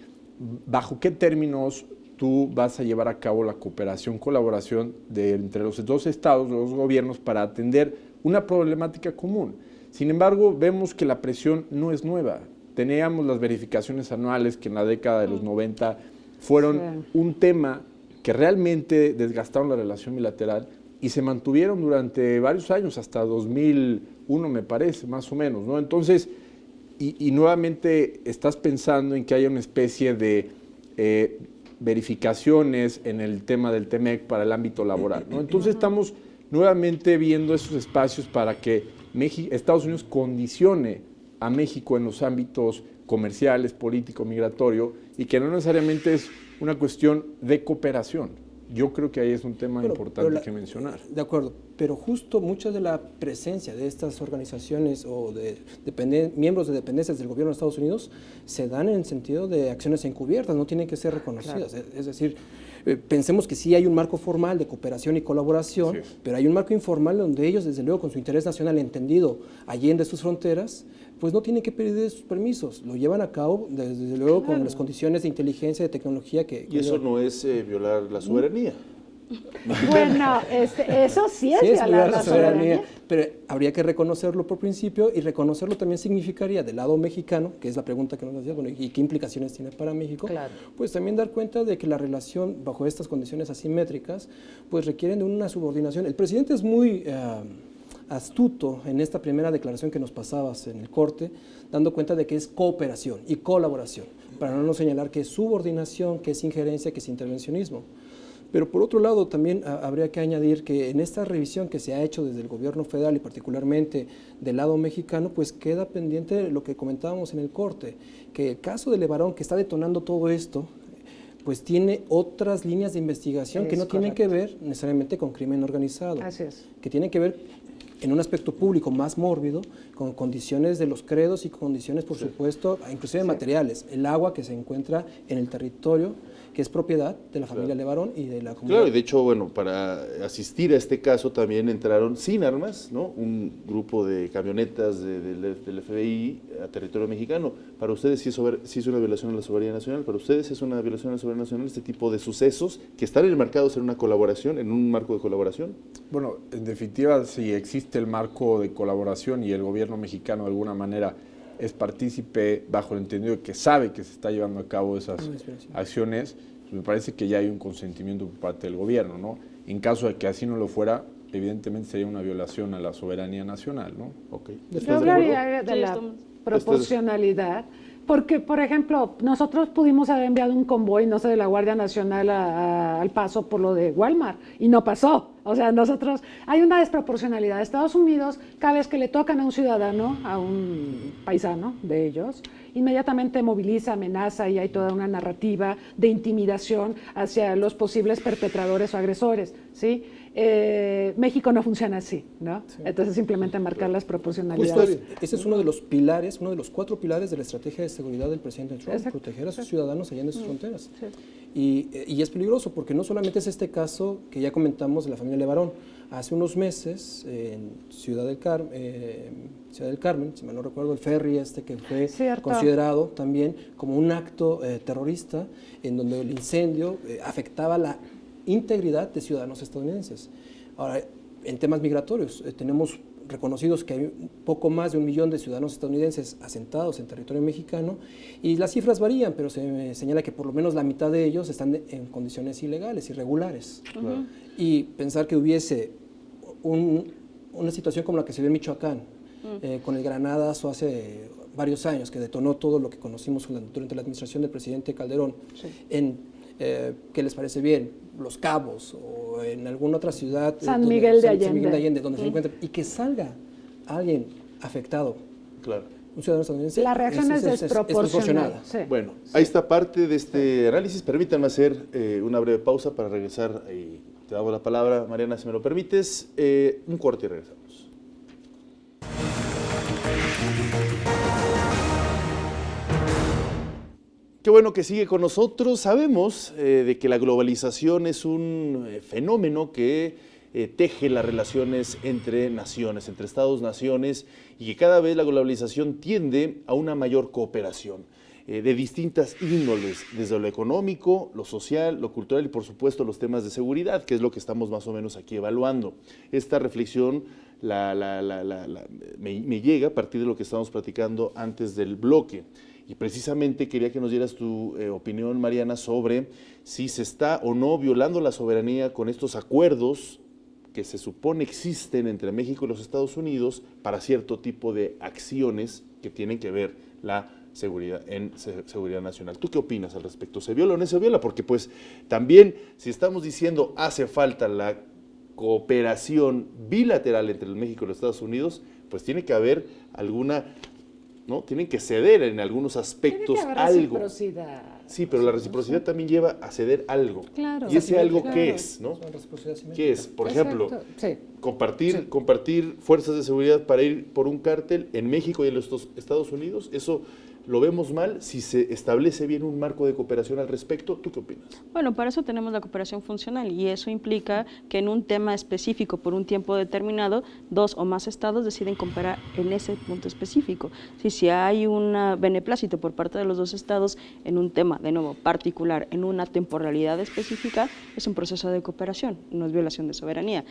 bajo qué términos tú vas a llevar a cabo la cooperación, colaboración entre los dos estados, los gobiernos, para atender una problemática común. Sin embargo, vemos que la presión no es nueva. Teníamos las verificaciones anuales que en la década de los 90 fueron un tema que realmente desgastaron la relación bilateral y se mantuvieron durante varios años, hasta 2001 me parece, más o menos, ¿no? Entonces, y nuevamente estás pensando en que haya una especie de verificaciones en el tema del TEMEC para el ámbito laboral, ¿no? Entonces estamos nuevamente viendo esos espacios para que Estados Unidos condicione a México en los ámbitos comerciales, político, migratorio, y que no necesariamente es una cuestión de cooperación. Yo creo que ahí es un tema importante que mencionar. De acuerdo, pero justo mucha de la presencia de estas organizaciones o de miembros de dependencias del gobierno de Estados Unidos se dan en sentido de acciones encubiertas, no tienen que ser reconocidas. Claro. Es decir, pensemos que sí hay un marco formal de cooperación y colaboración, pero hay un marco informal donde ellos, desde luego, con su interés nacional entendido allende sus fronteras, pues no tienen que pedir sus permisos, lo llevan a cabo desde luego con las condiciones de inteligencia, de tecnología que... Y eso no es violar la soberanía. Bueno, eso sí es violar la soberanía. Pero habría que reconocerlo por principio, y reconocerlo también significaría del lado mexicano, que es la pregunta que nos hacía, bueno, ¿y qué implicaciones tiene para México? Claro. Pues también dar cuenta de que la relación bajo estas condiciones asimétricas pues requieren de una subordinación. El presidente es muy astuto en esta primera declaración que nos pasabas en el corte, dando cuenta de que es cooperación y colaboración, para no señalar que es subordinación, que es injerencia, que es intervencionismo. Pero por otro lado también habría que añadir que en esta revisión que se ha hecho desde el gobierno federal y particularmente del lado mexicano, pues queda pendiente lo que comentábamos en el corte, que el caso de Levarón, que está detonando todo esto, pues tiene otras líneas de investigación que no tienen que ver necesariamente con crimen organizado. Así es. Que tienen que ver en un aspecto público más mórbido, con condiciones de los credos y condiciones, por supuesto, inclusive materiales. El agua que se encuentra en el territorio, que es propiedad de la familia Levarón y de la comunidad. Claro, y de hecho, bueno, para asistir a este caso también entraron sin armas, ¿no? Un grupo de camionetas del FBI a territorio mexicano. Para ustedes sí es una violación a la soberanía nacional, para ustedes es una violación a la soberanía nacional este tipo de sucesos que están enmarcados en una colaboración, en un marco de colaboración. Bueno, en definitiva, si existe el marco de colaboración y el gobierno mexicano de alguna manera es partícipe bajo el entendido de que sabe que se está llevando a cabo esas acciones, pues me parece que ya hay un consentimiento por parte del gobierno, ¿no? En caso de que así no lo fuera, evidentemente sería una violación a la soberanía nacional, ¿no? Okay. Yo hablaría de la proporcionalidad, porque, por ejemplo, nosotros pudimos haber enviado un convoy, no sé, de la Guardia Nacional al Paso por lo de Walmart, y no pasó. O sea, hay una desproporcionalidad. Estados Unidos, cada vez que le tocan a un ciudadano, a un paisano de ellos, inmediatamente moviliza, amenaza, y hay toda una narrativa de intimidación hacia los posibles perpetradores o agresores, ¿sí? México no funciona así, ¿no? Sí. Entonces simplemente marcar las proporcionalidades. Ese es uno de los pilares, uno de los 4 pilares de la estrategia de seguridad del presidente Trump, Exacto. proteger a sus ciudadanos allá en sus fronteras. Sí. Y es peligroso porque no solamente es este caso que ya comentamos de la familia Levarón. Hace unos meses en Ciudad del Carmen, si mal no recuerdo, el ferry que fue considerado también como un acto terrorista en donde el incendio afectaba la integridad de ciudadanos estadounidenses. Ahora, en temas migratorios, tenemos reconocidos que hay un poco más de 1 millón de ciudadanos estadounidenses asentados en territorio mexicano y las cifras varían, pero se señala que por lo menos la mitad de ellos están en condiciones ilegales, irregulares. Y pensar que hubiese una situación como la que se dio en Michoacán, con el granadazo hace varios años, que detonó todo lo que conocimos durante la administración del presidente Calderón, ¿qué les parece bien? Los Cabos o en alguna otra ciudad, San Miguel de Allende, donde se encuentra, y que salga alguien afectado, un ciudadano estadounidense, la reacción es desproporcionada. Sí. Bueno, ahí está parte de este análisis. Permítanme hacer una breve pausa para regresar. Te damos la palabra, Mariana, si me lo permites. Un corte y regresamos. Qué bueno que sigue con nosotros. Sabemos de que la globalización es un fenómeno que teje las relaciones entre naciones, entre estados-naciones, y que cada vez la globalización tiende a una mayor cooperación de distintas índoles, desde lo económico, lo social, lo cultural y por supuesto los temas de seguridad, que es lo que estamos más o menos aquí evaluando. Esta reflexión me llega a partir de lo que estábamos platicando antes del bloque. Y precisamente quería que nos dieras tu opinión, Mariana, sobre si se está o no violando la soberanía con estos acuerdos que se supone existen entre México y los Estados Unidos para cierto tipo de acciones que tienen que ver la seguridad nacional. ¿Tú qué opinas al respecto? ¿Se viola o no se viola? Porque pues también si estamos diciendo hace falta la cooperación bilateral entre México y los Estados Unidos, pues tiene que haber alguna... ¿no? Tienen que ceder en algunos aspectos tiene que haber algo. Reciprocidad. Sí, pero la reciprocidad también lleva a ceder algo. Claro. ¿Y ese algo claro. qué es? ¿No? ¿Qué es? Por ejemplo, compartir fuerzas de seguridad para ir por un cártel en México y en los Estados Unidos. Eso lo vemos mal si se establece bien un marco de cooperación al respecto. ¿Tú qué opinas? Bueno, para eso tenemos la cooperación funcional y eso implica que en un tema específico por un tiempo determinado, 2 o más estados deciden cooperar en ese punto específico. Si hay un beneplácito por parte de los 2 estados en un tema, de nuevo, particular, en una temporalidad específica, es un proceso de cooperación, no es violación de soberanía.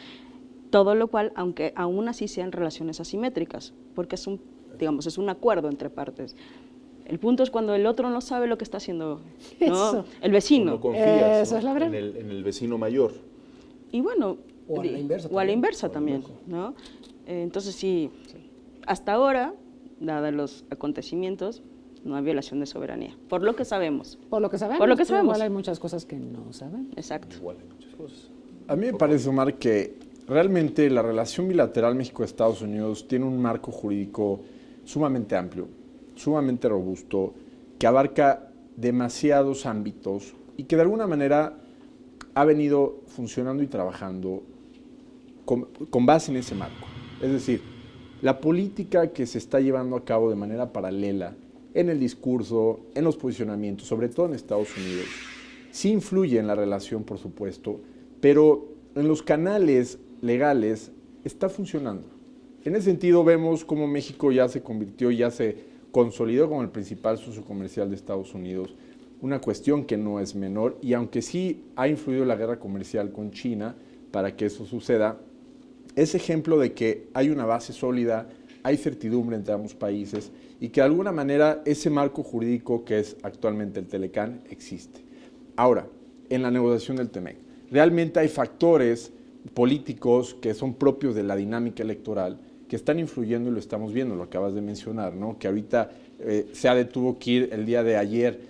Todo lo cual, aunque aún así sean relaciones asimétricas, porque es un acuerdo entre partes. El punto es cuando el otro no sabe lo que está haciendo, ¿no? El vecino. No confías, ¿no? Es la en el vecino mayor. Y bueno, o a la inversa también, ¿no? Entonces sí, hasta ahora, dados los acontecimientos, no hay violación de soberanía, por lo que sabemos. Por lo que sabemos. Igual hay muchas cosas que no saben. Exacto. Igual hay muchas cosas. A mí me parece, Omar, que realmente la relación bilateral México-Estados Unidos tiene un marco jurídico sumamente amplio, sumamente robusto, que abarca demasiados ámbitos y que de alguna manera ha venido funcionando y trabajando con base en ese marco. Es decir, la política que se está llevando a cabo de manera paralela en el discurso, en los posicionamientos, sobre todo en Estados Unidos, sí influye en la relación, por supuesto, pero en los canales legales está funcionando. En ese sentido vemos cómo México ya se convirtió, ya se consolidó como el principal socio comercial de Estados Unidos, una cuestión que no es menor, y aunque sí ha influido la guerra comercial con China para que eso suceda, es ejemplo de que hay una base sólida, hay certidumbre entre ambos países y que de alguna manera ese marco jurídico que es actualmente el Telecán existe. Ahora, en la negociación del TEMEC, realmente hay factores políticos que son propios de la dinámica electoral que están influyendo y lo estamos viendo, lo acabas de mencionar, ¿no? Que ahorita SEADE tuvo que ir el día de ayer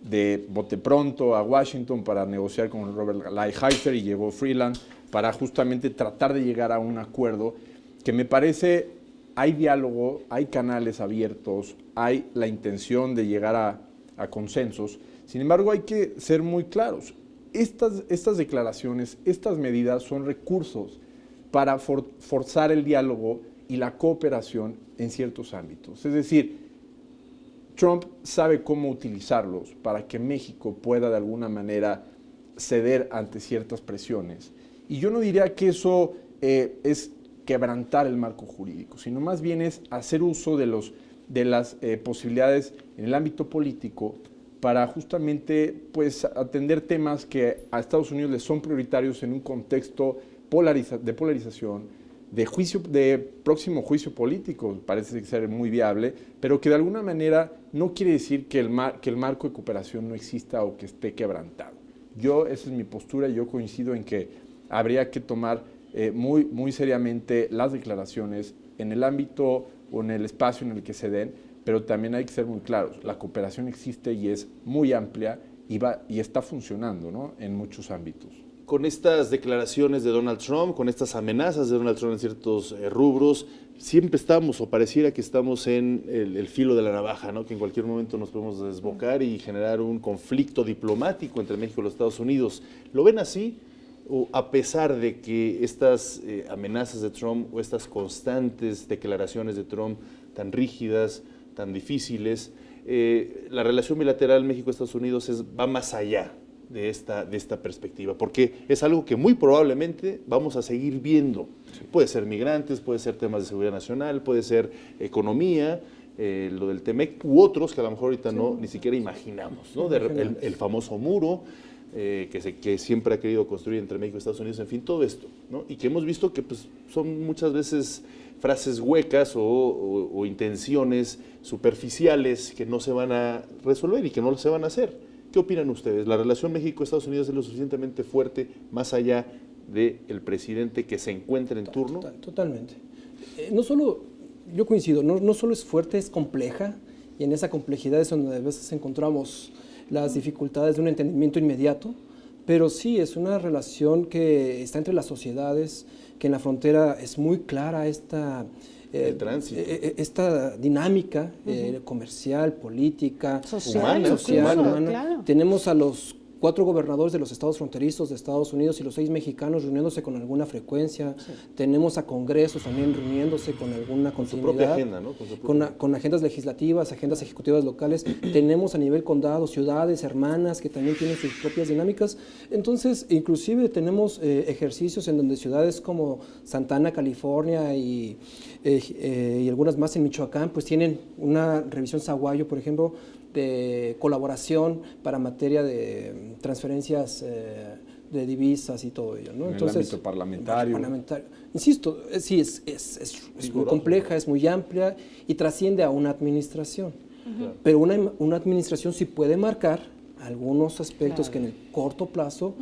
de bote pronto a Washington para negociar con Robert Lighthizer y llegó Freeland para justamente tratar de llegar a un acuerdo que me parece hay diálogo, hay canales abiertos, hay la intención de llegar a consensos. Sin embargo, hay que ser muy claros. estas declaraciones, estas medidas son recursos para forzar el diálogo y la cooperación en ciertos ámbitos. Es decir, Trump sabe cómo utilizarlos para que México pueda de alguna manera ceder ante ciertas presiones. Y yo no diría que eso es quebrantar el marco jurídico, sino más bien es hacer uso de las posibilidades en el ámbito político para justamente pues, atender temas que a Estados Unidos les son prioritarios en un contexto de polarización, de próximo juicio político, parece ser muy viable, pero que de alguna manera no quiere decir que el marco de cooperación no exista o que esté quebrantado. Esa es mi postura, yo coincido en que habría que tomar muy seriamente las declaraciones en el ámbito o en el espacio en el que se den, pero también hay que ser muy claros, la cooperación existe y es muy amplia y está funcionando, ¿no?, en muchos ámbitos. Con estas declaraciones de Donald Trump, con estas amenazas de Donald Trump en ciertos rubros, siempre estamos, o pareciera que estamos en el filo de la navaja, ¿no?, que en cualquier momento nos podemos desbocar y generar un conflicto diplomático entre México y los Estados Unidos. ¿Lo ven así? O a pesar de que estas amenazas de Trump o estas constantes declaraciones de Trump tan rígidas, tan difíciles, la relación bilateral México-Estados Unidos va más allá de esta perspectiva, porque es algo que muy probablemente vamos a seguir viendo. Sí. Puede ser migrantes, puede ser temas de seguridad nacional, puede ser economía, lo del TEMEC u otros que a lo mejor ahorita ni siquiera imaginamos, ¿no? El famoso muro que siempre ha querido construir entre México y Estados Unidos, en fin, todo esto, ¿no? Y que hemos visto que pues, son muchas veces frases huecas o intenciones superficiales que no se van a resolver y que no se van a hacer. ¿Qué opinan ustedes? ¿La relación México-Estados Unidos es lo suficientemente fuerte más allá del presidente que se encuentra en turno? Totalmente. No solo, yo coincido, no solo es fuerte, es compleja, y en esa complejidad es donde a veces encontramos las dificultades de un entendimiento inmediato, pero sí es una relación que está entre las sociedades, que en la frontera es muy clara esta dinámica comercial, política, social, humana. Claro. Tenemos a los 4 gobernadores de los estados fronterizos de Estados Unidos y los 6 mexicanos reuniéndose con alguna frecuencia. Sí. Tenemos a congresos también reuniéndose con alguna continuidad. Con su propia agenda, ¿no? Con agendas legislativas, agendas ejecutivas locales. Tenemos a nivel condado, ciudades, hermanas que también tienen sus propias dinámicas. Entonces, inclusive tenemos ejercicios en donde ciudades como Santa Ana, California y algunas más en Michoacán, pues tienen una revisión Zaguayo, por ejemplo, de colaboración para materia de transferencias de divisas y todo ello, ¿no? Entonces, el ámbito parlamentario. Insisto, sí, es muy compleja, es muy amplia y trasciende a una administración. Pero una administración sí puede marcar algunos aspectos que en el corto plazo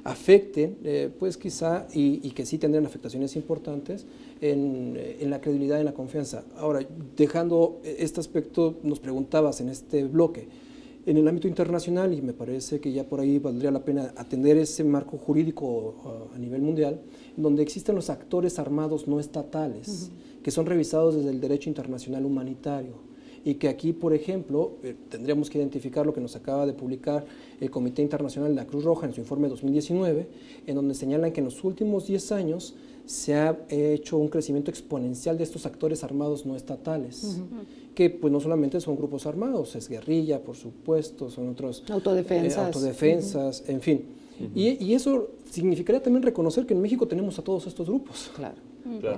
afecten, pues quizá, y que sí tendrán afectaciones importantes en la credibilidad y en la confianza. Ahora, dejando este aspecto, nos preguntabas en este bloque, en el ámbito internacional, y me parece que ya por ahí valdría la pena atender ese marco jurídico a nivel mundial, donde existen los actores armados no estatales, que son revisados desde el derecho internacional humanitario. Y que aquí, por ejemplo, tendríamos que identificar lo que nos acaba de publicar el Comité Internacional de la Cruz Roja en su informe 2019, en donde señalan que en los últimos 10 años se ha hecho un crecimiento exponencial de estos actores armados no estatales, que pues no solamente son grupos armados, es guerrilla, por supuesto, son otros... Autodefensas, en fin. Y eso significaría también reconocer que en México tenemos a todos estos grupos.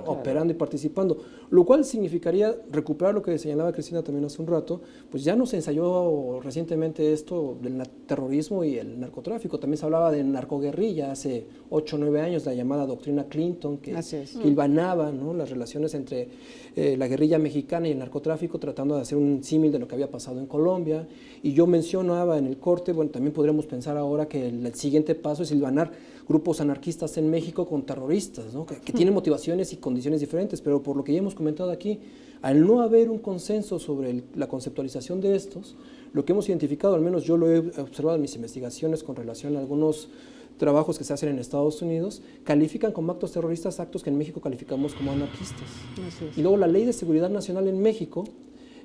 Operando y participando, lo cual significaría recuperar lo que señalaba Cristina también hace un rato, pues ya no se ensayó recientemente esto del terrorismo y el narcotráfico, también se hablaba de narcoguerrilla hace 8 o 9 años, la llamada doctrina Clinton, que hilvanaba, ¿no?, las relaciones entre la guerrilla mexicana y el narcotráfico, tratando de hacer un símil de lo que había pasado en Colombia. Y yo mencionaba en el corte, bueno, también podríamos pensar ahora que el siguiente paso es hilvanar grupos anarquistas en México con terroristas, ¿no?, que tienen motivaciones y condiciones diferentes, pero por lo que ya hemos comentado aquí, al no haber un consenso sobre la conceptualización de estos, lo que hemos identificado, al menos yo lo he observado en mis investigaciones con relación a algunos trabajos que se hacen en Estados Unidos, califican como actos terroristas actos que en México calificamos como anarquistas. Y luego la Ley de Seguridad Nacional en México,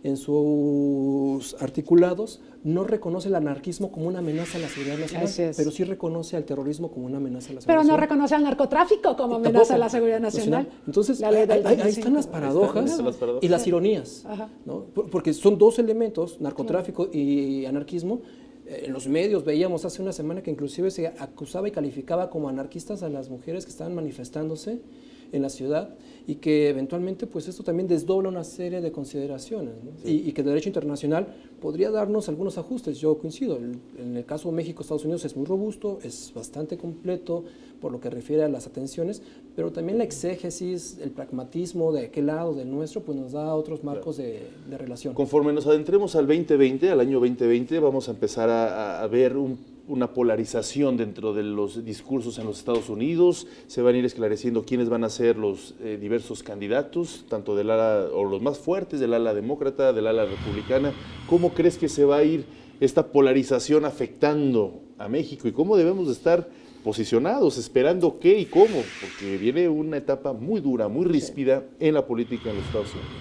en sus articulados, no reconoce el anarquismo como una amenaza a la seguridad nacional, Así es. pero sí reconoce al terrorismo como una amenaza a la seguridad Pero no nacional. reconoce al narcotráfico como amenaza a la seguridad nacional. Entonces, La ley del ahí 2005. están las paradojas y las ironías, Ajá. ¿no? Porque son dos elementos, narcotráfico y anarquismo. En los medios veíamos hace una semana que inclusive se acusaba y calificaba como anarquistas a las mujeres que estaban manifestándose en la ciudad y que eventualmente pues esto también desdobla una serie de consideraciones, ¿no? Y que el derecho internacional podría darnos algunos ajustes. Yo coincido, en el caso de México, Estados Unidos es muy robusto, es bastante completo por lo que refiere a las atenciones, pero también la exégesis, el pragmatismo de aquel lado, del nuestro, pues nos da otros marcos de relación. Conforme nos adentremos al 2020, al año 2020, vamos a empezar a ver una polarización dentro de los discursos en los Estados Unidos. Se van a ir esclareciendo quiénes van a ser los diversos candidatos, tanto del ala, o los más fuertes, del ala demócrata, del ala republicana. ¿Cómo crees que se va a ir esta polarización afectando a México y cómo debemos de estar posicionados, esperando qué y cómo? Porque viene una etapa muy dura, muy ríspida en la política en los Estados Unidos.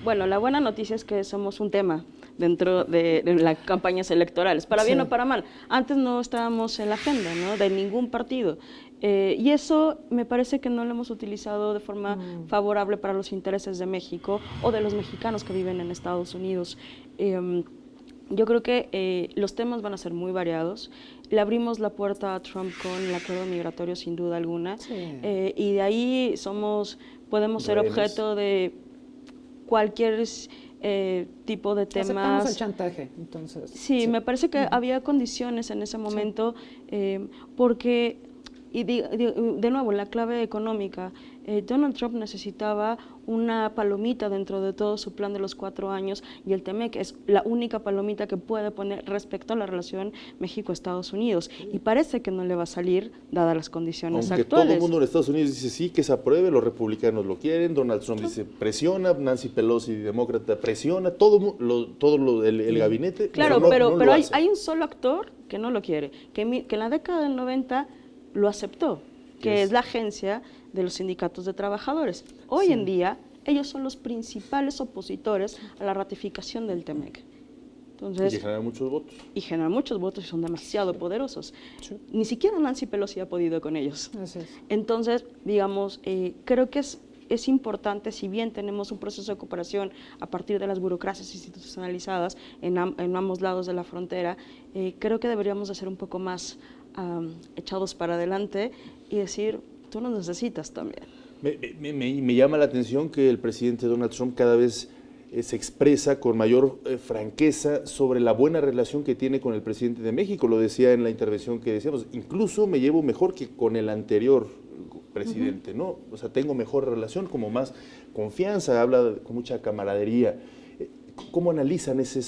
Bueno, la buena noticia es que somos un tema dentro de las campañas electorales, para bien o para mal. Antes no estábamos en la agenda, ¿no?, de ningún partido. Y eso me parece que no lo hemos utilizado de forma favorable para los intereses de México o de los mexicanos que viven en Estados Unidos. Yo creo que los temas van a ser muy variados. Le abrimos la puerta a Trump con el acuerdo migratorio sin duda alguna. Sí. Y de ahí podemos ser objeto de cualquier tipo de temas. Aceptamos el chantaje, entonces. Sí, me parece que había condiciones en ese momento porque, y de nuevo, la clave económica, Donald Trump necesitaba una palomita dentro de todo su plan de los 4 años y el TEMEC es la única palomita que puede poner respecto a la relación México-Estados Unidos y parece que no le va a salir dadas las condiciones Aunque actuales. todo el mundo en Estados Unidos dice sí, que se apruebe, los republicanos lo quieren, Donald Trump dice presiona, Nancy Pelosi, demócrata, presiona, el gabinete. Claro, pero pero hay un solo actor que no lo quiere, que en la década del 90 lo aceptó, que es la agencia de los sindicatos de trabajadores. Hoy en día, ellos son los principales opositores a la ratificación del TEMEC. Entonces, y generan muchos votos. Y generan muchos votos y son demasiado poderosos. Ni siquiera Nancy Pelosi ha podido con ellos. Así es. Entonces, digamos, creo que es importante, si bien tenemos un proceso de cooperación a partir de las burocracias institucionalizadas en ambos lados de la frontera, creo que deberíamos de ser un poco más echados para adelante y decir, tú nos necesitas también. Me llama la atención que el presidente Donald Trump cada vez se expresa con mayor franqueza sobre la buena relación que tiene con el presidente de México. Lo decía en la intervención que decíamos, incluso me llevo mejor que con el anterior presidente, ¿no? O sea, tengo mejor relación, como más confianza, habla con mucha camaradería. ¿Cómo analizan ese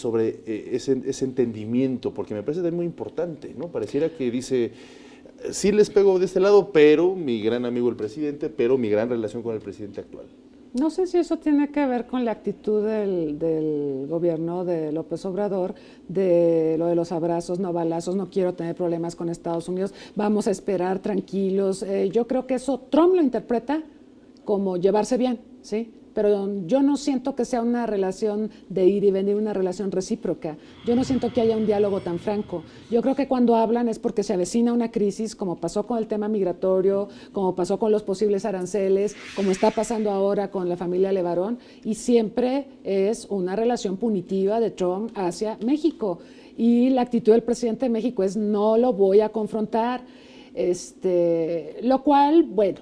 entendimiento? Porque me parece también muy importante, ¿no? Pareciera que dice, sí les pego de este lado, pero mi gran amigo el presidente, pero mi gran relación con el presidente actual. No sé si eso tiene que ver con la actitud del gobierno de López Obrador, de lo de los abrazos, no balazos, no quiero tener problemas con Estados Unidos, vamos a esperar tranquilos. Yo creo que eso Trump lo interpreta como llevarse bien, ¿sí? Pero yo no siento que sea una relación de ir y venir, una relación recíproca. Yo no siento que haya un diálogo tan franco. Yo creo que cuando hablan es porque se avecina una crisis, como pasó con el tema migratorio, como pasó con los posibles aranceles, como está pasando ahora con la familia Levarón, y siempre es una relación punitiva de Trump hacia México. Y la actitud del presidente de México es no lo voy a confrontar, lo cual, bueno,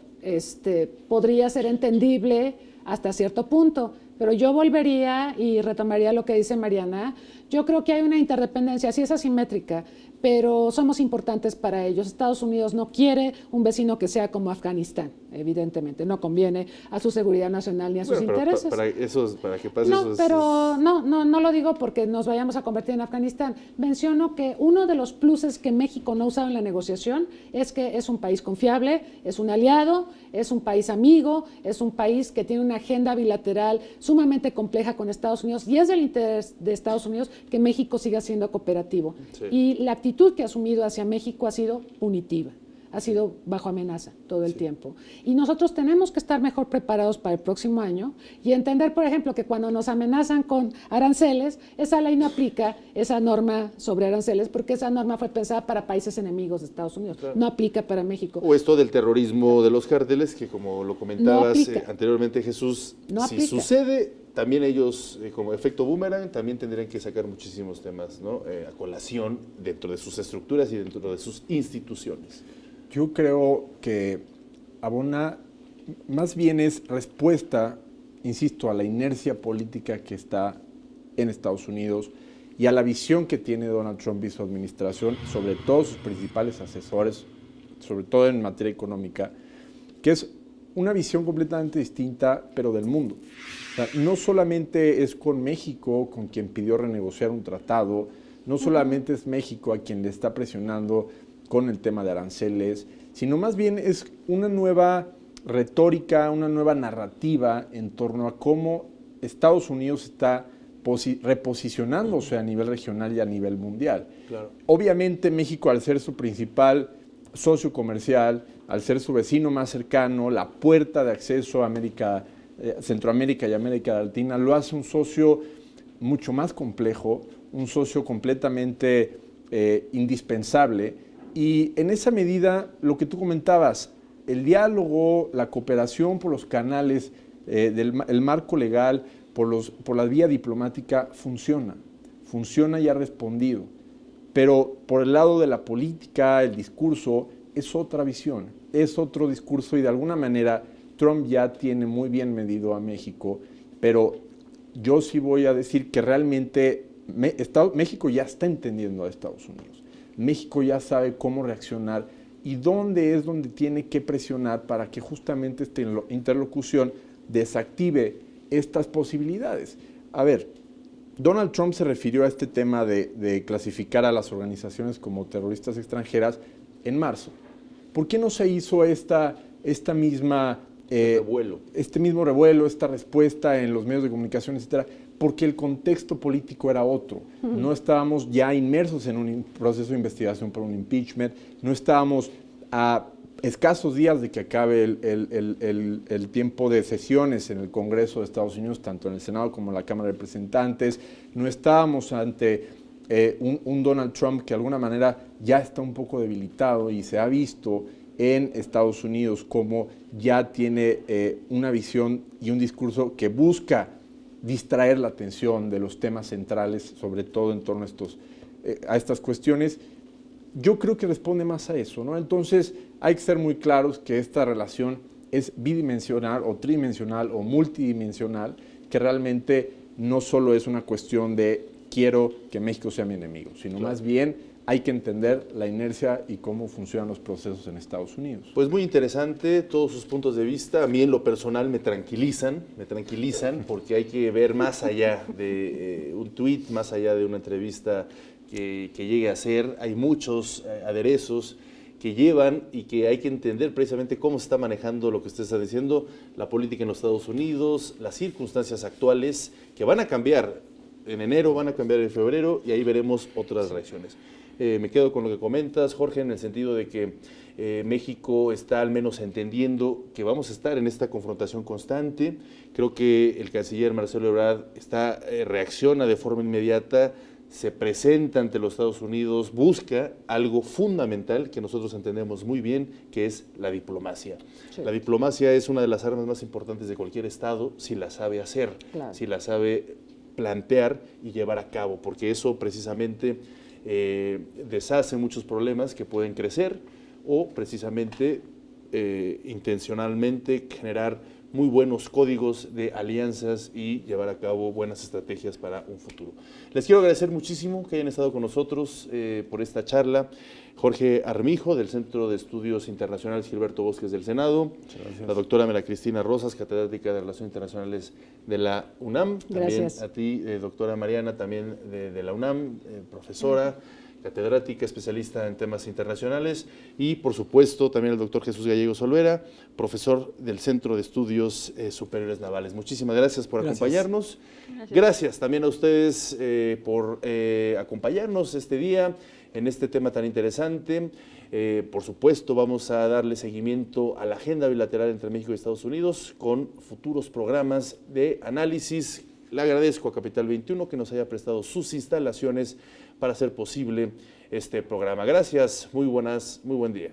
podría ser entendible hasta cierto punto, pero yo volvería y retomaría lo que dice Mariana. Yo creo que hay una interdependencia, sí es asimétrica, pero somos importantes para ellos. Estados Unidos no quiere un vecino que sea como Afganistán, evidentemente, no conviene a su seguridad nacional ni a sus intereses. Para que pase no, pero no lo digo porque nos vayamos a convertir en Afganistán. Menciono que uno de los pluses que México no ha usado en la negociación es que es un país confiable, es un aliado, es un país amigo, es un país que tiene una agenda bilateral sumamente compleja con Estados Unidos y es del interés de Estados Unidos que México siga siendo cooperativo. Sí. Y la actitud que ha asumido hacia México ha sido punitiva. ha sido bajo amenaza todo el tiempo. Y nosotros tenemos que estar mejor preparados para el próximo año y entender, por ejemplo, que cuando nos amenazan con aranceles, esa ley no aplica, esa norma sobre aranceles, porque esa norma fue pensada para países enemigos de Estados Unidos, no aplica para México. O esto del terrorismo de los cárteles, que como lo comentabas anteriormente, Jesús, si sucede, también ellos, como efecto boomerang, también tendrían que sacar muchísimos temas, ¿no? A colación dentro de sus estructuras y dentro de sus instituciones. Yo creo que abona, más bien es respuesta, insisto, a la inercia política que está en Estados Unidos y a la visión que tiene Donald Trump y su administración, sobre todo sus principales asesores, sobre todo en materia económica, que es una visión completamente distinta, pero del mundo. O sea, no solamente es con México con quien pidió renegociar un tratado, no solamente es México a quien le está presionando con el tema de aranceles, sino más bien es una nueva retórica, una nueva narrativa en torno a cómo Estados Unidos está reposicionándose a nivel regional y a nivel mundial. Claro. Obviamente México, al ser su principal socio comercial, al ser su vecino más cercano, la puerta de acceso a Centroamérica y América Latina, lo hace un socio mucho más complejo, un socio completamente indispensable. Y en esa medida, lo que tú comentabas, el diálogo, la cooperación por los canales, el marco legal, por la vía diplomática, funciona y ha respondido. Pero por el lado de la política, el discurso, es otra visión, es otro discurso y de alguna manera Trump ya tiene muy bien medido a México, pero yo sí voy a decir que realmente México ya está entendiendo a Estados Unidos. México ya sabe cómo reaccionar y dónde es donde tiene que presionar para que justamente esta interlocución desactive estas posibilidades. A ver, Donald Trump se refirió a este tema de clasificar a las organizaciones como terroristas extranjeras en marzo. ¿Por qué no se hizo este mismo revuelo, esta respuesta en los medios de comunicación, etcétera? Porque el contexto político era otro. No estábamos ya inmersos en un proceso de investigación por un impeachment, no estábamos a escasos días de que acabe el tiempo de sesiones en el Congreso de Estados Unidos, tanto en el Senado como en la Cámara de Representantes, no estábamos ante un Donald Trump que de alguna manera ya está un poco debilitado y se ha visto en Estados Unidos como ya tiene una visión y un discurso que busca distraer la atención de los temas centrales, sobre todo en torno a estas cuestiones. Yo creo que responde más a eso, ¿no? Entonces hay que ser muy claros que esta relación es bidimensional o tridimensional o multidimensional, que realmente no solo es una cuestión de quiero que México sea mi enemigo, sino más bien hay que entender la inercia y cómo funcionan los procesos en Estados Unidos. Pues muy interesante todos sus puntos de vista. A mí en lo personal me tranquilizan porque hay que ver más allá de un tuit, más allá de una entrevista que llegue a ser. Hay muchos aderezos que llevan y que hay que entender precisamente cómo se está manejando lo que usted está diciendo, la política en los Estados Unidos, las circunstancias actuales que van a cambiar en enero, van a cambiar en febrero y ahí veremos otras reacciones. Me quedo con lo que comentas, Jorge, en el sentido de que México está al menos entendiendo que vamos a estar en esta confrontación constante. Creo que el canciller Marcelo Ebrard reacciona de forma inmediata, se presenta ante los Estados Unidos, busca algo fundamental que nosotros entendemos muy bien, que es la diplomacia. Sí. La diplomacia es una de las armas más importantes de cualquier Estado si la sabe hacer, si la sabe plantear y llevar a cabo, porque eso precisamente deshace muchos problemas que pueden crecer o precisamente intencionalmente generar muy buenos códigos de alianzas y llevar a cabo buenas estrategias para un futuro. Les quiero agradecer muchísimo que hayan estado con nosotros por esta charla. Jorge Armijo, del Centro de Estudios Internacionales Gilberto Bosques del Senado, la doctora María Cristina Rosas, catedrática de Relaciones Internacionales de la UNAM, Gracias. También a ti, doctora Mariana, también de la UNAM, profesora, catedrática, especialista en temas internacionales, y por supuesto también el doctor Jesús Gallegos Olvera, profesor del Centro de Estudios Superiores Navales. Muchísimas gracias por acompañarnos. Gracias también a ustedes por acompañarnos este día en este tema tan interesante. Por supuesto, vamos a darle seguimiento a la agenda bilateral entre México y Estados Unidos con futuros programas de análisis. Le agradezco a Capital 21 que nos haya prestado sus instalaciones para hacer posible este programa. Gracias, muy buen día.